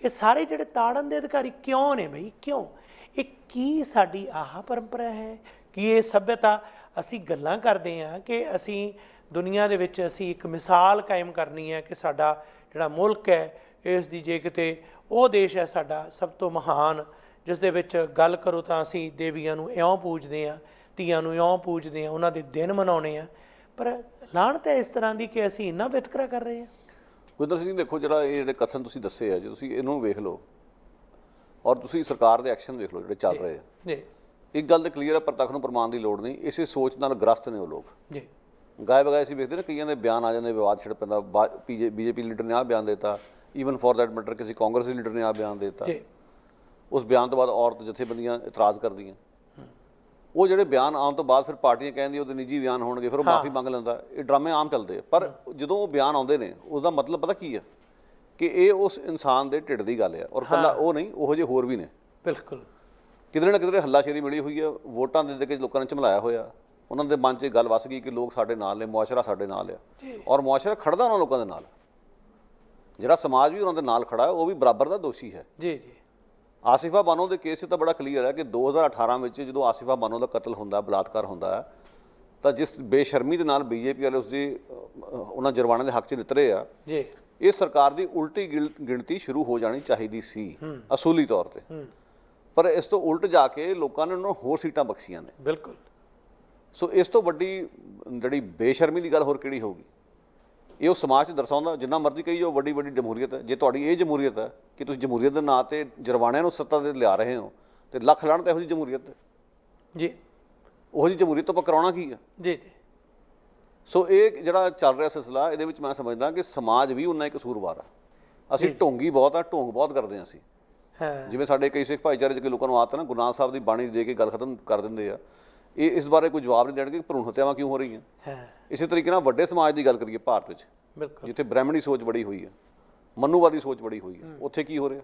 S1: ਇਹ ਸਾਰੇ ਜਿਹੜੇ ਤਾੜਨ ਦੇ ਅਧਿਕਾਰੀ ਕਿਉਂ ਨੇ ਬਈ? ਕਿਉਂ? ਇਹ ਕੀ ਸਾਡੀ ਆਹ ਪਰੰਪਰਾ ਹੈ ਕਿ ਇਹ ਸੱਭਿਅਤਾ? ਅਸੀਂ ਗੱਲਾਂ ਕਰਦੇ ਹਾਂ ਕਿ ਅਸੀਂ ਦੁਨੀਆ ਦੇ ਵਿੱਚ ਅਸੀਂ ਇੱਕ ਮਿਸਾਲ ਕਾਇਮ ਕਰਨੀ ਹੈ ਕਿ ਸਾਡਾ ਜਿਹੜਾ ਮੁਲਕ ਹੈ, ਇਸ ਦੀ ਜੇ ਕਿਤੇ ਉਹ ਦੇਸ਼ ਹੈ ਸਾਡਾ ਸਭ ਤੋਂ ਮਹਾਨ, ਜਿਸ ਦੇ ਵਿੱਚ ਗੱਲ ਕਰੋ ਤਾਂ ਅਸੀਂ ਦੇਵੀਆਂ ਨੂੰ ਇਉਂ ਪੂਜਦੇ ਹਾਂ, ਧੀਆਂ ਨੂੰ ਇਉਂ ਪੂਜਦੇ ਹਾਂ, ਉਹਨਾਂ ਦੇ ਦਿਨ ਮਨਾਉਣੇ ਆ। ਪਰ ਲਾਹਨਤ ਹੈ ਇਸ ਤਰ੍ਹਾਂ ਦੀ ਕਿ ਅਸੀਂ ਇੰਨਾ ਵਿਤਕਰਾ ਕਰ ਰਹੇ ਹਾਂ।
S2: ਗੁਰਦਰ ਸਿੰਘ, ਦੇਖੋ, ਜਿਹੜਾ ਇਹ ਜਿਹੜੇ ਕਥਨ ਤੁਸੀਂ ਦੱਸੇ ਆ, ਜੇ ਤੁਸੀਂ ਇਹਨੂੰ ਵੇਖ ਲਓ ਔਰ ਤੁਸੀਂ ਸਰਕਾਰ ਦੇ ਐਕਸ਼ਨ ਵੇਖ ਲਓ ਜਿਹੜੇ ਚੱਲ ਰਹੇ ਆ,
S1: ਜੀ,
S2: ਇੱਕ ਗੱਲ ਤਾਂ ਕਲੀਅਰ ਹੈ, ਪ੍ਰਤੱਖ ਨੂੰ ਪ੍ਰਮਾਣ ਦੀ ਲੋੜ ਨਹੀਂ। ਇਸੇ ਸੋਚ ਨਾਲ ਗ੍ਰਸਤ ਨੇ ਉਹ ਲੋਕ।
S1: ਜੀ,
S2: ਗਾਏ ਬਗਾਏ ਅਸੀਂ ਵੇਖਦੇ ਨਾ, ਕਈਆਂ ਦੇ ਬਿਆਨ ਆ ਜਾਂਦੇ, ਵਿਵਾਦ ਛਿੜ ਪੈਂਦਾ। ਬੀਜੇਪੀ ਲੀਡਰ ਨੇ ਆਹ ਬਿਆਨ ਦਿੱਤਾ, ਈਵਨ ਫॉर दैट ਮੈਟਰ ਕਿਸੇ ਕਾਂਗਰਸੀ ਲੀਡਰ ਨੇ ਆਹ ਬਿਆਨ ਦਿੱਤਾ। ਉਸ ਬਿਆਨ ਤੋਂ ਬਾਅਦ ਔਰਤ ਜਥੇਬੰਦੀਆਂ ਇਤਰਾਜ਼ ਕਰਦੀਆਂ। ਉਹ ਜਿਹੜੇ ਬਿਆਨ ਆਉਣ ਤੋਂ ਬਾਅਦ ਫਿਰ ਪਾਰਟੀਆਂ ਕਹਿੰਦੀਆਂ ਉਹਦੇ ਨਿੱਜੀ ਬਿਆਨ ਹੋਣਗੇ, ਫਿਰ ਉਹ ਮਾਫੀ ਮੰਗ ਲੈਂਦਾ। ਇਹ ਡਰਾਮੇ ਆਮ ਚੱਲਦੇ ਆ। ਪਰ ਜਦੋਂ ਉਹ ਬਿਆਨ ਆਉਂਦੇ ਨੇ, ਉਸ ਦਾ ਮਤਲਬ ਪਤਾ ਕੀ ਆ? ਕਿ ਇਹ ਉਸ ਇਨਸਾਨ ਦੇ ਢਿੱਡ ਦੀ ਗੱਲ ਆ। ਔਰ ਇਕੱਲਾ ਉਹ ਨਹੀਂ, ਉਹੋ ਜਿਹੇ ਹੋਰ ਵੀ ਨੇ।
S1: ਬਿਲਕੁਲ।
S2: ਕਿਧਰੇ ਨਾ ਕਿਧਰੇ ਹੱਲਾਸ਼ੇਰੀ ਮਿਲੀ ਹੋਈ ਆ, ਵੋਟਾਂ ਦੇ ਕੇ ਲੋਕਾਂ ਨੇ ਝਮਲਾਇਆ ਹੋਇਆ। ਉਹਨਾਂ ਦੇ ਮਨ 'ਚ ਗੱਲ ਵਸ ਗਈ ਕਿ ਲੋਕ ਸਾਡੇ ਨਾਲ ਨੇ, ਮੁਆਸ਼ਰਾ ਸਾਡੇ ਨਾਲ ਆ। ਔਰ ਮੁਆਸ਼ਰਾ ਖੜਦਾ ਉਹਨਾਂ ਲੋਕਾਂ ਦੇ ਨਾਲ, ਜਿਹੜਾ ਸਮਾਜ ਵੀ ਉਹਨਾਂ ਦੇ ਨਾਲ ਖੜਾ ਹੈ, ਉਹ ਵੀ ਬਰਾਬਰ ਦਾ ਦੋਸ਼ੀ ਹੈ।
S1: ਜੀ ਜੀ।
S2: ਆਸਿਫਾ ਬਾਨੋ ਦੇ ਕੇਸ 'ਚ ਤਾਂ ਬੜਾ ਕਲੀਅਰ ਹੈ ਕਿ 2018 ਵਿੱਚ ਜਦੋਂ ਆਸਿਫਾ ਬਾਨੋ ਦਾ ਕਤਲ ਹੁੰਦਾ, ਬਲਾਤਕਾਰ ਹੁੰਦਾ ਹੈ, ਤਾਂ ਜਿਸ ਬੇਸ਼ਰਮੀ ਦੇ ਨਾਲ ਬੀਜੇਪੀ ਵਾਲੇ ਉਸਦੀ ਉਹਨਾਂ ਜਰਵਾਣਿਆਂ ਦੇ ਹੱਕ 'ਚ ਨਿਤਰੇ ਆ,
S1: ਜੀ,
S2: ਇਹ ਸਰਕਾਰ ਦੀ ਉਲਟੀ ਗਿਣਤੀ ਸ਼ੁਰੂ ਹੋ ਜਾਣੀ ਚਾਹੀਦੀ ਸੀ ਅਸੂਲੀ ਤੌਰ ਤੇ। ਪਰ ਇਸ ਤੋਂ ਉਲਟ ਜਾ ਕੇ ਲੋਕਾਂ ਨੇ ਉਹਨਾਂ ਨੂੰ ਹੋਰ ਸੀਟਾਂ ਬਖਸ਼ੀਆਂ ਨੇ।
S1: ਬਿਲਕੁਲ।
S2: ਸੋ ਇਸ ਤੋਂ ਵੱਡੀ ਜਿਹੜੀ ਬੇਸ਼ਰਮੀ ਦੀ ਗੱਲ ਹੋਰ ਕਿਹੜੀ ਹੋਊਗੀ? ਇਹ ਉਹ ਸਮਾਜ 'ਚ ਦਰਸਾਉਂਦਾ, ਜਿੰਨਾ ਮਰਜ਼ੀ ਕਹੀ ਜਾਓ ਵੱਡੀ ਵੱਡੀ ਜਮਹੂਰੀਅਤ ਹੈ। ਜੇ ਤੁਹਾਡੀ ਇਹ ਜਮਹੂਰੀਅਤ ਹੈ ਕਿ ਤੁਸੀਂ ਜਮਹੂਰੀਅਤ ਦੇ ਨਾਂ 'ਤੇ ਜਰਵਾਣਿਆਂ ਨੂੰ ਸੱਤਾ 'ਤੇ ਲਿਆ ਰਹੇ ਹੋ, ਤੇ ਲੱਖ ਲਾਹਨਤ ਇਹੋ ਜਿਹੀ ਜਮਹੂਰੀਅਤ ਹੈ।
S1: ਜੀ,
S2: ਉਹੋ ਜਿਹੀ ਜਮਹੂਰੀਅਤ ਤੋਂ ਆਪਾਂ ਕਰਾਉਣਾ ਕੀ ਹੈ?
S1: ਜੀ ਜੀ।
S2: ਸੋ ਇਹ ਜਿਹੜਾ ਚੱਲ ਰਿਹਾ ਸਿਲਸਿਲਾ, ਇਹਦੇ ਵਿੱਚ ਮੈਂ ਸਮਝਦਾ ਕਿ ਸਮਾਜ ਵੀ ਉਨਾ ਹੀ ਕਸੂਰਵਾਰ ਆ। ਅਸੀਂ ਢੋਂਗੀ ਬਹੁਤ ਆ, ਢੋਂਗ ਬਹੁਤ ਕਰਦੇ ਹਾਂ ਅਸੀਂ। ਜਿਵੇਂ ਸਾਡੇ ਕਈ ਸਿੱਖ ਭਾਈਚਾਰੇ 'ਚ ਕਿ ਲੋਕਾਂ ਨੂੰ ਆਦਤ ਹੈ ਨਾ, ਗੁਰੂ ਨਾਨਕ ਸਾਹਿਬ ਦੀ ਬਾਣੀ ਦੇ ਕੇ ਗੱਲ ਖਤਮ ਕਰ ਦਿੰਦੇ ਆ। ਇਹ ਇਸ ਬਾਰੇ ਕੋਈ ਜਵਾਬ ਨਹੀਂ ਦੇਣਗੇ ਕਿ ਭਰੂਣ ਹੱਤਿਆਵਾਂ ਕਿਉਂ ਹੋ ਰਹੀਆਂ। ਇਸੇ ਤਰੀਕੇ ਨਾਲ ਵੱਡੇ ਸਮਾਜ ਦੀ ਗੱਲ ਕਰੀਏ ਭਾਰਤ ਵਿੱਚ, ਜਿੱਥੇ ਬ੍ਰਾਹਮਣੀ ਸੋਚ ਬੜੀ ਹੋਈ ਹੈ, ਮਨੂਵਾਦੀ ਸੋਚ ਬੜੀ ਹੋਈ ਹੈ, ਉੱਥੇ ਕੀ ਹੋ ਰਿਹਾ?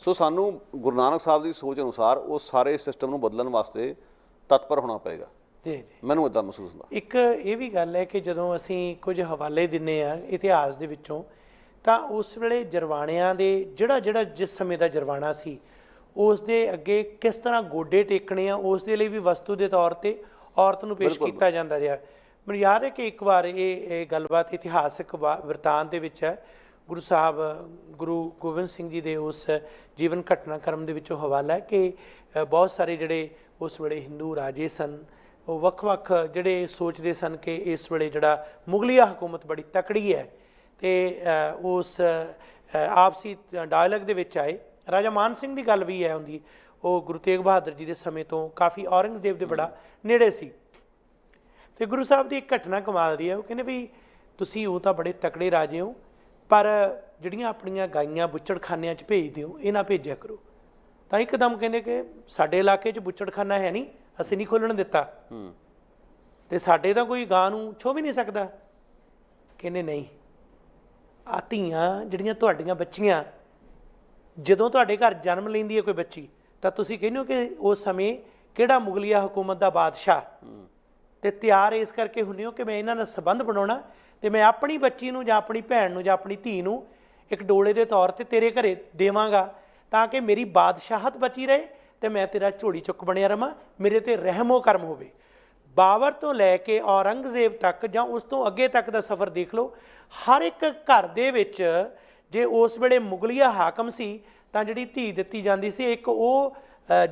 S2: ਸੋ ਸਾਨੂੰ ਗੁਰੂ ਨਾਨਕ ਸਾਹਿਬ ਦੀ ਸੋਚ ਅਨੁਸਾਰ ਉਹ ਸਾਰੇ ਸਿਸਟਮ ਨੂੰ ਬਦਲਣ ਵਾਸਤੇ ਤਤਪਰ ਹੋਣਾ ਪਏਗਾ। ਜੀ ਜੀ, ਮੈਨੂੰ ਇੱਦਾਂ ਮਹਿਸੂਸ ਹੁੰਦਾ।
S1: ਇੱਕ ਇਹ ਵੀ ਗੱਲ ਹੈ ਕਿ ਜਦੋਂ ਅਸੀਂ ਕੁਝ ਹਵਾਲੇ ਦਿੰਦੇ ਹਾਂ ਇਤਿਹਾਸ ਦੇ ਵਿੱਚੋਂ, ਤਾਂ ਉਸ ਵੇਲੇ ਜਰਵਾਣਿਆਂ ਦੇ ਜਿਹੜਾ ਜਿਸ ਸਮੇਂ ਦਾ ਜਰਵਾਣਾ ਸੀ, ਉਸ ਦੇ ਅੱਗੇ ਕਿਸ ਤਰ੍ਹਾਂ ਗੋਡੇ ਟੇਕਣੇ ਆ, ਉਸ ਦੇ ਲਈ ਵੀ ਵਸਤੂ ਦੇ ਤੌਰ 'ਤੇ ਔਰਤ ਨੂੰ ਪੇਸ਼ ਕੀਤਾ ਜਾਂਦਾ ਰਿਹਾ। ਮੈਨੂੰ ਯਾਦ ਹੈ ਕਿ ਇੱਕ ਵਾਰ ਇਹ ਗੱਲਬਾਤ ਇਤਿਹਾਸਕ ਵਰਤਾਂਤ ਦੇ ਵਿੱਚ ਹੈ। ਗੁਰੂ ਸਾਹਿਬ ਗੁਰੂ ਗੋਬਿੰਦ ਸਿੰਘ ਜੀ ਦੇ ਉਸ ਜੀਵਨ ਘਟਨਾਕ੍ਰਮ ਦੇ ਵਿੱਚੋਂ ਹਵਾਲਾ ਹੈ ਕਿ ਬਹੁਤ ਸਾਰੇ ਜਿਹੜੇ ਉਸ ਵੇਲੇ ਹਿੰਦੂ ਰਾਜੇ ਸਨ, ਉਹ ਵੱਖ-ਵੱਖ ਜਿਹੜੇ ਸੋਚਦੇ ਸਨ ਕਿ ਇਸ ਵੇਲੇ ਜਿਹੜਾ ਮੁਗਲਿਆ ਹਕੂਮਤ ਬੜੀ ਤਕੜੀ ਹੈ, ਅਤੇ ਉਸ ਆਪਸੀ ਡਾਇਲੌਗ ਦੇ ਵਿੱਚ ਆਏ। ਰਾਜਾ ਮਾਨ ਸਿੰਘ ਦੀ ਗੱਲ ਵੀ ਹੈ ਹੁੰਦੀ, ਉਹ ਗੁਰੂ ਤੇਗ ਬਹਾਦਰ ਜੀ ਦੇ ਸਮੇਂ ਤੋਂ ਕਾਫੀ ਔਰੰਗਜ਼ੇਬ ਦੇ ਬੜਾ ਨੇੜੇ ਸੀ। ਅਤੇ ਗੁਰੂ ਸਾਹਿਬ ਦੀ ਇੱਕ ਘਟਨਾ ਕਮਾਲ ਦੀ ਹੈ। ਉਹ ਕਹਿੰਦੇ ਵੀ ਤੁਸੀਂ ਉਹ ਤਾਂ ਬੜੇ ਤਕੜੇ ਰਾਜੇ ਹੋ, ਪਰ ਜਿਹੜੀਆਂ ਆਪਣੀਆਂ ਗਾਈਆਂ ਬੁੱਚੜਖਾਨਿਆਂ 'ਚ ਭੇਜਦੇ ਹੋ, ਇਹ ਨਾ ਭੇਜਿਆ ਕਰੋ। ਤਾਂ ਇੱਕਦਮ ਕਹਿੰਦੇ ਕਿ ਸਾਡੇ ਇਲਾਕੇ 'ਚ ਬੁੱਚੜਖਾਨਾ ਹੈ ਨਹੀਂ, ਅਸੀਂ ਨਹੀਂ ਖੋਲ੍ਹਣ ਦਿੱਤਾ, ਅਤੇ ਸਾਡੇ ਤਾਂ ਕੋਈ ਗਾਂ ਨੂੰ ਛੋਹ ਵੀ ਨਹੀਂ ਸਕਦਾ। ਕਹਿੰਦੇ ਨਹੀਂ, ਆਹ ਧੀਆਂ ਜਿਹੜੀਆਂ ਤੁਹਾਡੀਆਂ ਬੱਚੀਆਂ, ਜਦੋਂ ਤੁਹਾਡੇ ਘਰ ਜਨਮ ਲੈਂਦੀ ਹੈ ਕੋਈ ਬੱਚੀ, ਤਾਂ ਤੁਸੀਂ ਕਹਿੰਦੇ ਹੋ ਕਿ ਉਸ ਸਮੇਂ ਕਿਹੜਾ ਮੁਗਲਿਆ ਹਕੂਮਤ ਦਾ ਬਾਦਸ਼ਾਹ, ਅਤੇ ਤਿਆਰ ਇਸ ਕਰਕੇ ਹੁੰਦੇ ਹੋ ਕਿ ਮੈਂ ਇਹਨਾਂ ਨਾਲ ਸੰਬੰਧ ਬਣਾਉਣਾ, ਅਤੇ ਮੈਂ ਆਪਣੀ ਬੱਚੀ ਨੂੰ ਜਾਂ ਆਪਣੀ ਭੈਣ ਨੂੰ ਜਾਂ ਆਪਣੀ ਧੀ ਨੂੰ ਇੱਕ ਡੋਲੇ ਦੇ ਤੌਰ 'ਤੇ ਤੇਰੇ ਘਰੇ ਦੇਵਾਂਗਾ, ਤਾਂ ਕਿ ਮੇਰੀ ਬਾਦਸ਼ਾਹਤ ਬਚੀ ਰਹੇ ਅਤੇ ਮੈਂ ਤੇਰਾ ਝੋਲੀ ਚੁੱਕ ਬਣਿਆ ਰਵਾਂ, ਮੇਰੇ 'ਤੇ ਰਹਿਮੋ ਕਰਮ ਹੋਵੇ। ਬਾਬਰ ਤੋਂ ਲੈ ਕੇ ਔਰੰਗਜ਼ੇਬ ਤੱਕ ਜਾਂ ਉਸ ਤੋਂ ਅੱਗੇ ਤੱਕ ਦਾ ਸਫ਼ਰ ਦੇਖ ਲਓ, ਹਰ ਇੱਕ ਘਰ ਦੇ ਵਿੱਚ ਜੇ ਉਸ ਵੇਲੇ ਮੁਗਲਿਆ ਹਾਕਮ ਸੀ ਤਾਂ ਜਿਹੜੀ ਧੀ ਦਿੱਤੀ ਜਾਂਦੀ ਸੀ, ਇੱਕ ਉਹ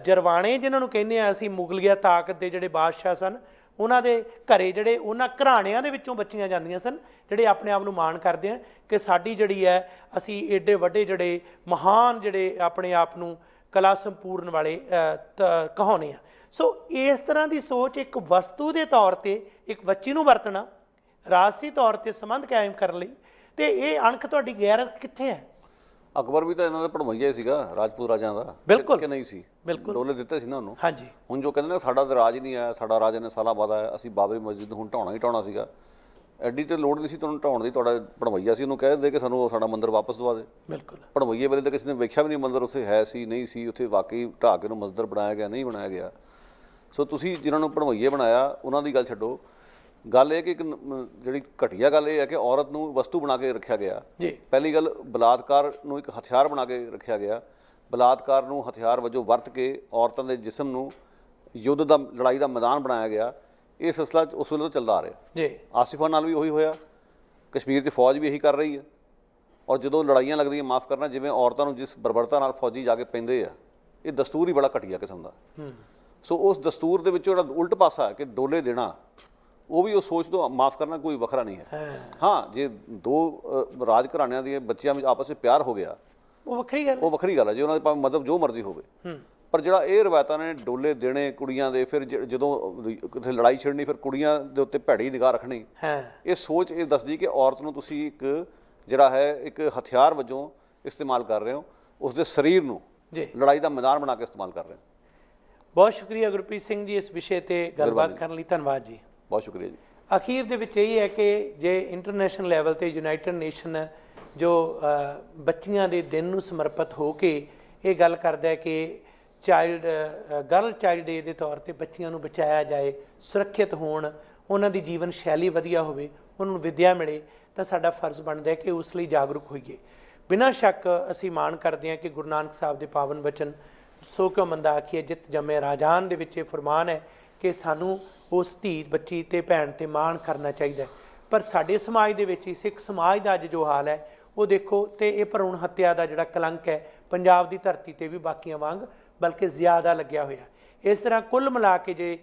S1: ਜਰਵਾਣੇ ਜਿਹਨਾਂ ਨੂੰ ਕਹਿੰਦੇ ਆ ਅਸੀਂ, ਮੁਗਲਿਆ ਤਾਕਤ ਦੇ ਜਿਹੜੇ ਬਾਦਸ਼ਾਹ ਸਨ, ਉਹਨਾਂ ਦੇ ਘਰੇ ਜਿਹੜੇ ਉਹਨਾਂ ਘਰਾਣਿਆਂ ਦੇ ਵਿੱਚੋਂ ਬੱਚੀਆਂ ਜਾਂਦੀਆਂ ਸਨ, ਜਿਹੜੇ ਆਪਣੇ ਆਪ ਨੂੰ ਮਾਣ ਕਰਦੇ ਆ ਕਿ ਸਾਡੀ ਜਿਹੜੀ ਹੈ, ਅਸੀਂ ਏਡੇ ਵੱਡੇ ਜਿਹੜੇ ਮਹਾਨ ਜਿਹੜੇ ਆਪਣੇ ਆਪ ਨੂੰ ਕਲਾ ਸੰਪੂਰਨ ਵਾਲੇ ਕਹਾਉਂਦੇ ਆ। ਸੋ ਇਸ ਤਰ੍ਹਾਂ ਦੀ ਸੋਚ ਇੱਕ ਵਸਤੂ ਦੇ ਤੌਰ 'ਤੇ ਇੱਕ ਬੱਚੀ ਨੂੰ ਵਰਤਣਾ, ਰਾਜਸੀ ਤੌਰ 'ਤੇ ਸੰਬੰਧ ਕਾਇਮ ਕਰਨ ਲਈ, ਅਤੇ ਇਹ ਅਣਖ ਤੁਹਾਡੀ ਗੈਰਤ ਕਿੱਥੇ ਹੈ?
S2: ਅਕਬਰ ਵੀ ਤਾਂ ਇਹਨਾਂ ਦਾ ਭਣਵਈਆ ਹੀ ਸੀਗਾ, ਰਾਜਪੂਤ ਰਾਜਾਂ ਦਾ।
S1: ਬਿਲਕੁਲ
S2: ਕਿ ਨਹੀਂ ਸੀ?
S1: ਬਿਲਕੁਲ
S2: ਡੋਲੇ ਦਿੱਤੇ ਸੀ ਨਾ ਉਹਨੂੰ।
S1: ਹਾਂਜੀ।
S2: ਹੁਣ ਜੋ ਕਹਿੰਦੇ ਨੇ ਸਾਡਾ ਤਾਂ ਰਾਜ ਹੀ ਨਹੀਂ ਆਇਆ, ਸਾਡਾ ਰਾਜ ਨੇ ਸਾਲਾਂ ਬਾਅਦ ਆਇਆ, ਅਸੀਂ ਬਾਬਰੀ ਮਸਜਿਦ ਨੂੰ ਹੁਣ ਢਾਉਣਾ ਹੀ ਢਾਉਣਾ ਸੀਗਾ, ਐਡੀ ਤੇ ਲੋੜ ਨਹੀਂ ਸੀ ਤੁਹਾਨੂੰ ਢਾਉਣ ਦੀ। ਤੁਹਾਡਾ ਭਣਵਈਆ ਸੀ, ਉਹਨੂੰ ਕਹਿ ਦੇ ਕਿ ਸਾਨੂੰ ਸਾਡਾ ਮੰਦਿਰ ਵਾਪਸ ਦਵਾ ਦੇ।
S1: ਬਿਲਕੁਲ।
S2: ਭਣਵਈਏ ਵੇਲੇ ਤਾਂ ਕਿਸੇ ਨੇ ਵੇਖਿਆ ਵੀ ਨਹੀਂ ਮੰਦਿਰ ਉੱਥੇ ਹੈ ਸੀ ਨਹੀਂ ਸੀ, ਉੱਥੇ ਵਾਕਈ ਢਾਹ ਕੇ ਨੂੰ ਮੰਦਿਰ ਬਣਾਇਆ ਗਿਆ ਨਹੀਂ ਬਣਾਇਆ ਗਿਆ। ਸੋ ਤੁਸੀਂ ਜਿਨ੍ਹਾਂ ਨੂੰ ਭਣਵਈਏ ਬਣਾਇਆ ਉਹਨਾਂ ਦੀ ਗੱਲ ਛੱਡੋ, ਗੱਲ ਇਹ ਕਿ ਇੱਕ ਜਿਹੜੀ ਘਟੀਆ ਗੱਲ ਇਹ ਹੈ ਕਿ ਔਰਤ ਨੂੰ ਵਸਤੂ ਬਣਾ ਕੇ ਰੱਖਿਆ ਗਿਆ
S1: ਜੀ।
S2: ਪਹਿਲੀ ਗੱਲ, ਬਲਾਤਕਾਰ ਨੂੰ ਇੱਕ ਹਥਿਆਰ ਬਣਾ ਕੇ ਰੱਖਿਆ ਗਿਆ। ਬਲਾਤਕਾਰ ਨੂੰ ਹਥਿਆਰ ਵਜੋਂ ਵਰਤ ਕੇ ਔਰਤਾਂ ਦੇ ਜਿਸਮ ਨੂੰ ਯੁੱਧ ਦਾ, ਲੜਾਈ ਦਾ ਮੈਦਾਨ ਬਣਾਇਆ ਗਿਆ। ਇਹ ਸਿਲਸਿਲਾ ਉਸ ਵੇਲੇ ਤੋਂ ਚੱਲਦਾ ਆ ਰਿਹਾ
S1: ਜੀ।
S2: ਆਸਿਫਾ ਨਾਲ ਵੀ ਉਹੀ ਹੋਇਆ, ਕਸ਼ਮੀਰ 'ਚ ਫੌਜ ਵੀ ਇਹੀ ਕਰ ਰਹੀ ਹੈ। ਔਰ ਜਦੋਂ ਲੜਾਈਆਂ ਲੱਗਦੀਆਂ, ਮਾਫ਼ ਕਰਨਾ, ਜਿਵੇਂ ਔਰਤਾਂ ਨੂੰ ਜਿਸ ਬਰਬਰਤਾ ਨਾਲ ਫੌਜੀ ਜਾ ਕੇ ਪੈਂਦੇ ਆ, ਇਹ ਦਸਤੂਰ ਹੀ ਬੜਾ ਘਟੀਆ ਕਿਸਮ ਦਾ। ਸੋ ਉਸ ਦਸਤੂਰ ਦੇ ਵਿੱਚੋਂ ਜਿਹੜਾ ਉਲਟ ਪਾਸਾ ਹੈ ਕਿ ਡੋਲੇ ਦੇਣਾ, ਉਹ ਵੀ ਉਹ ਸੋਚ ਤੋਂ, ਮਾਫ਼ ਕਰਨਾ, ਕੋਈ ਵੱਖਰਾ ਨਹੀਂ ਹੈ। ਹਾਂ, ਜੇ ਦੋ ਰਾਜ ਘਰਾਣਿਆਂ ਦੀਆਂ ਬੱਚਿਆਂ ਵਿੱਚ ਆਪਸ ਵਿੱਚ ਪਿਆਰ ਹੋ ਗਿਆ, ਉਹ ਵੱਖਰੀ ਗੱਲ ਹੈ, ਜੇ ਉਹਨਾਂ ਦੇ ਭਾਵੇਂ ਮਜ਼ਹਬ ਜੋ ਮਰਜ਼ੀ ਹੋਵੇ। ਪਰ ਜਿਹੜਾ ਇਹ ਰਵਾਇਤਾਂ ਨੇ ਡੋਲੇ ਦੇਣੇ ਕੁੜੀਆਂ ਦੇ, ਫਿਰ ਜਦੋਂ ਕਿਤੇ ਲੜਾਈ ਛਿੜਨੀ ਫਿਰ ਕੁੜੀਆਂ ਦੇ ਉੱਤੇ ਭੈੜੀ ਨਿਗਾਹ ਰੱਖਣੀ, ਇਹ ਸੋਚ ਇਹ ਦੱਸਦੀ ਕਿ ਔਰਤ ਨੂੰ ਤੁਸੀਂ ਇੱਕ ਜਿਹੜਾ ਹੈ ਇੱਕ ਹਥਿਆਰ ਵਜੋਂ ਇਸਤੇਮਾਲ ਕਰ ਰਹੇ ਹੋ, ਉਸਦੇ ਸਰੀਰ ਨੂੰ ਲੜਾਈ ਦਾ ਮੈਦਾਨ ਬਣਾ ਕੇ ਇਸਤੇਮਾਲ ਕਰ ਰਹੇ ਹੋ।
S1: ਬਹੁਤ ਸ਼ੁਕਰੀਆ ਗੁਰਪ੍ਰੀਤ ਸਿੰਘ ਜੀ, ਇਸ ਵਿਸ਼ੇ 'ਤੇ ਗੱਲਬਾਤ ਕਰਨ ਲਈ ਧੰਨਵਾਦ ਜੀ।
S2: ਬਹੁਤ ਸ਼ੁਕਰੀਆ ਜੀ।
S1: ਅਖੀਰ ਦੇ ਵਿੱਚ ਇਹ ਹੈ ਕਿ ਜੇ ਇੰਟਰਨੈਸ਼ਨਲ ਲੈਵਲ 'ਤੇ ਯੂਨਾਈਟਡ ਨੇਸ਼ਨ ਜੋ ਬੱਚੀਆਂ ਦੇ ਦਿਨ ਨੂੰ ਸਮਰਪਿਤ ਹੋ ਕੇ ਇਹ ਗੱਲ ਕਰਦਾ ਹੈ ਕਿ ਗਰਲ ਚਾਈਲਡ ਡੇ ਦੇ ਤੌਰ 'ਤੇ ਬੱਚੀਆਂ ਨੂੰ ਬਚਾਇਆ ਜਾਏ, ਸੁਰੱਖਿਅਤ ਹੋਣ, ਉਹਨਾਂ ਦੀ ਜੀਵਨ ਸ਼ੈਲੀ ਵਧੀਆ ਹੋਵੇ, ਉਹਨਾਂ ਨੂੰ ਵਿੱਦਿਆ ਮਿਲੇ, ਤਾਂ ਸਾਡਾ ਫਰਜ਼ ਬਣਦਾ ਹੈ ਕਿ ਉਸ ਲਈ ਜਾਗਰੂਕ ਹੋਈਏ। ਬਿਨਾਂ ਸ਼ੱਕ ਅਸੀਂ ਮਾਣ ਕਰਦੇ ਹਾਂ ਕਿ ਗੁਰੂ ਨਾਨਕ ਸਾਹਿਬ ਦੇ ਪਾਵਨ ਬਚਨ ਸੋ ਕਿਉ ਮੰਦਾ ਆਖੀਏ ਜਿਤ ਜੰਮੇ ਰਾਜਾਨ ਦੇ ਵਿੱਚ ਇਹ ਫਰਮਾਨ ਹੈ ਕਿ ਸਾਨੂੰ ਉਸ ਧੀ ਬੱਚੀ ਤੇ ਭੈਣ 'ਤੇ ਮਾਣ ਕਰਨਾ ਚਾਹੀਦਾ। ਪਰ ਸਾਡੇ ਸਮਾਜ ਦੇ ਵਿੱਚ, ਸਿੱਖ ਸਮਾਜ ਦਾ ਅੱਜ ਜੋ ਹਾਲ ਹੈ ਉਹ ਦੇਖੋ, ਅਤੇ ਇਹ ਭਰੂਣ ਹੱਤਿਆ ਦਾ ਜਿਹੜਾ ਕਲੰਕ ਹੈ ਪੰਜਾਬ ਦੀ ਧਰਤੀ 'ਤੇ ਵੀ ਬਾਕੀਆਂ ਵਾਂਗ ਬਲਕਿ ਜ਼ਿਆਦਾ ਲੱਗਿਆ ਹੋਇਆ। ਇਸ ਤਰ੍ਹਾਂ ਕੁੱਲ ਮਿਲਾ ਕੇ ਜੇ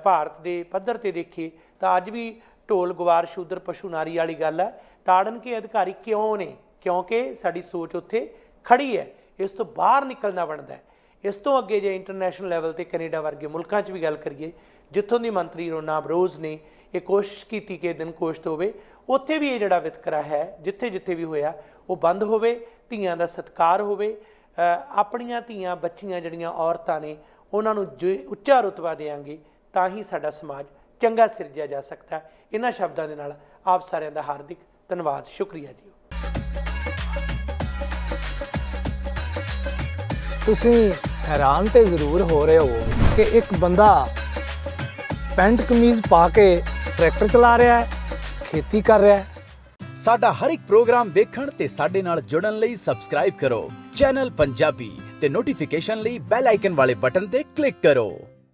S1: ਭਾਰਤ ਦੇ ਪੱਧਰ 'ਤੇ ਦੇਖੀਏ ਤਾਂ ਅੱਜ ਵੀ ਢੋਲ ਗਵਾਰ ਸ਼ੂਦਰ ਪਸ਼ੂ ਨਾਰੀ ਵਾਲੀ ਗੱਲ ਹੈ। ਤਾੜਨ ਕੇ ਅਧਿਕਾਰੀ ਕਿਉਂ ਨੇ? ਕਿਉਂਕਿ ਸਾਡੀ ਸੋਚ ਉੱਥੇ ਖੜੀ ਹੈ। ਇਸ ਤੋਂ ਬਾਹਰ ਨਿਕਲਣਾ ਬਣਦਾ ਹੈ। ਇਸ ਤੋਂ ਅੱਗੇ ਜੇ ਇੰਟਰਨੈਸ਼ਨਲ ਲੈਵਲ 'ਤੇ ਕੈਨੇਡਾ ਵਰਗੇ ਮੁਲਕਾਂ 'ਚ ਵੀ ਗੱਲ ਕਰੀਏ, ਜਿੱਥੋਂ ਦੀ ਮੰਤਰੀ ਰੋਨਾ ਬਰੋਜ਼ ਨੇ ਇਹ ਕੋਸ਼ਿਸ਼ ਕੀਤੀ ਕਿ ਦਿਨ ਕੋਸ਼ਟ ਹੋਵੇ, ਉੱਥੇ ਵੀ ਇਹ ਜਿਹੜਾ ਵਿਤਕਰਾ ਹੈ ਜਿੱਥੇ ਜਿੱਥੇ ਵੀ ਹੋਇਆ ਉਹ ਬੰਦ ਹੋਵੇ, ਧੀਆਂ ਦਾ ਸਤਿਕਾਰ ਹੋਵੇ, ਆਪਣੀਆਂ ਧੀਆਂ ਬੱਚੀਆਂ ਜਿਹੜੀਆਂ ਔਰਤਾਂ ਨੇ ਉਹਨਾਂ ਨੂੰ ਜੋ ਉੱਚਾ ਰੁਤਬਾ ਦੇਵਾਂਗੇ ਤਾਂ ਹੀ ਸਾਡਾ ਸਮਾਜ ਚੰਗਾ ਸਿਰਜਿਆ ਜਾ ਸਕਦਾ। ਇਹਨਾਂ ਸ਼ਬਦਾਂ ਦੇ ਨਾਲ ਆਪ ਸਾਰਿਆਂ ਦਾ ਹਾਰਦਿਕ ਧੰਨਵਾਦ, ਸ਼ੁਕਰੀਆ ਜੀ।
S3: ਤੁਸੀਂ ਹੈਰਾਨ ਤੇ ਜ਼ਰੂਰ ਹੋ ਰਹੇ ਹੋ ਕਿ ਇੱਕ ਬੰਦਾ ਪੈਂਟ ਕਮੀਜ਼ ਪਾ ਕੇ ਟਰੈਕਟਰ ਚਲਾ ਰਿਹਾ ਹੈ, ਖੇਤੀ ਕਰ ਰਿਹਾ ਹੈ।
S4: ਸਾਡਾ ਹਰ ਇੱਕ ਪ੍ਰੋਗਰਾਮ ਵੇਖਣ ਤੇ ਸਾਡੇ ਨਾਲ ਜੁੜਨ ਲਈ ਸਬਸਕ੍ਰਾਈਬ ਕਰੋ ਚੈਨਲ ਪੰਜਾਬੀ ਤੇ ਨੋਟੀਫਿਕੇਸ਼ਨ ਲਈ ਬੈਲ ਆਈਕਨ ਵਾਲੇ ਬਟਨ ਤੇ ਕਲਿੱਕ ਕਰੋ।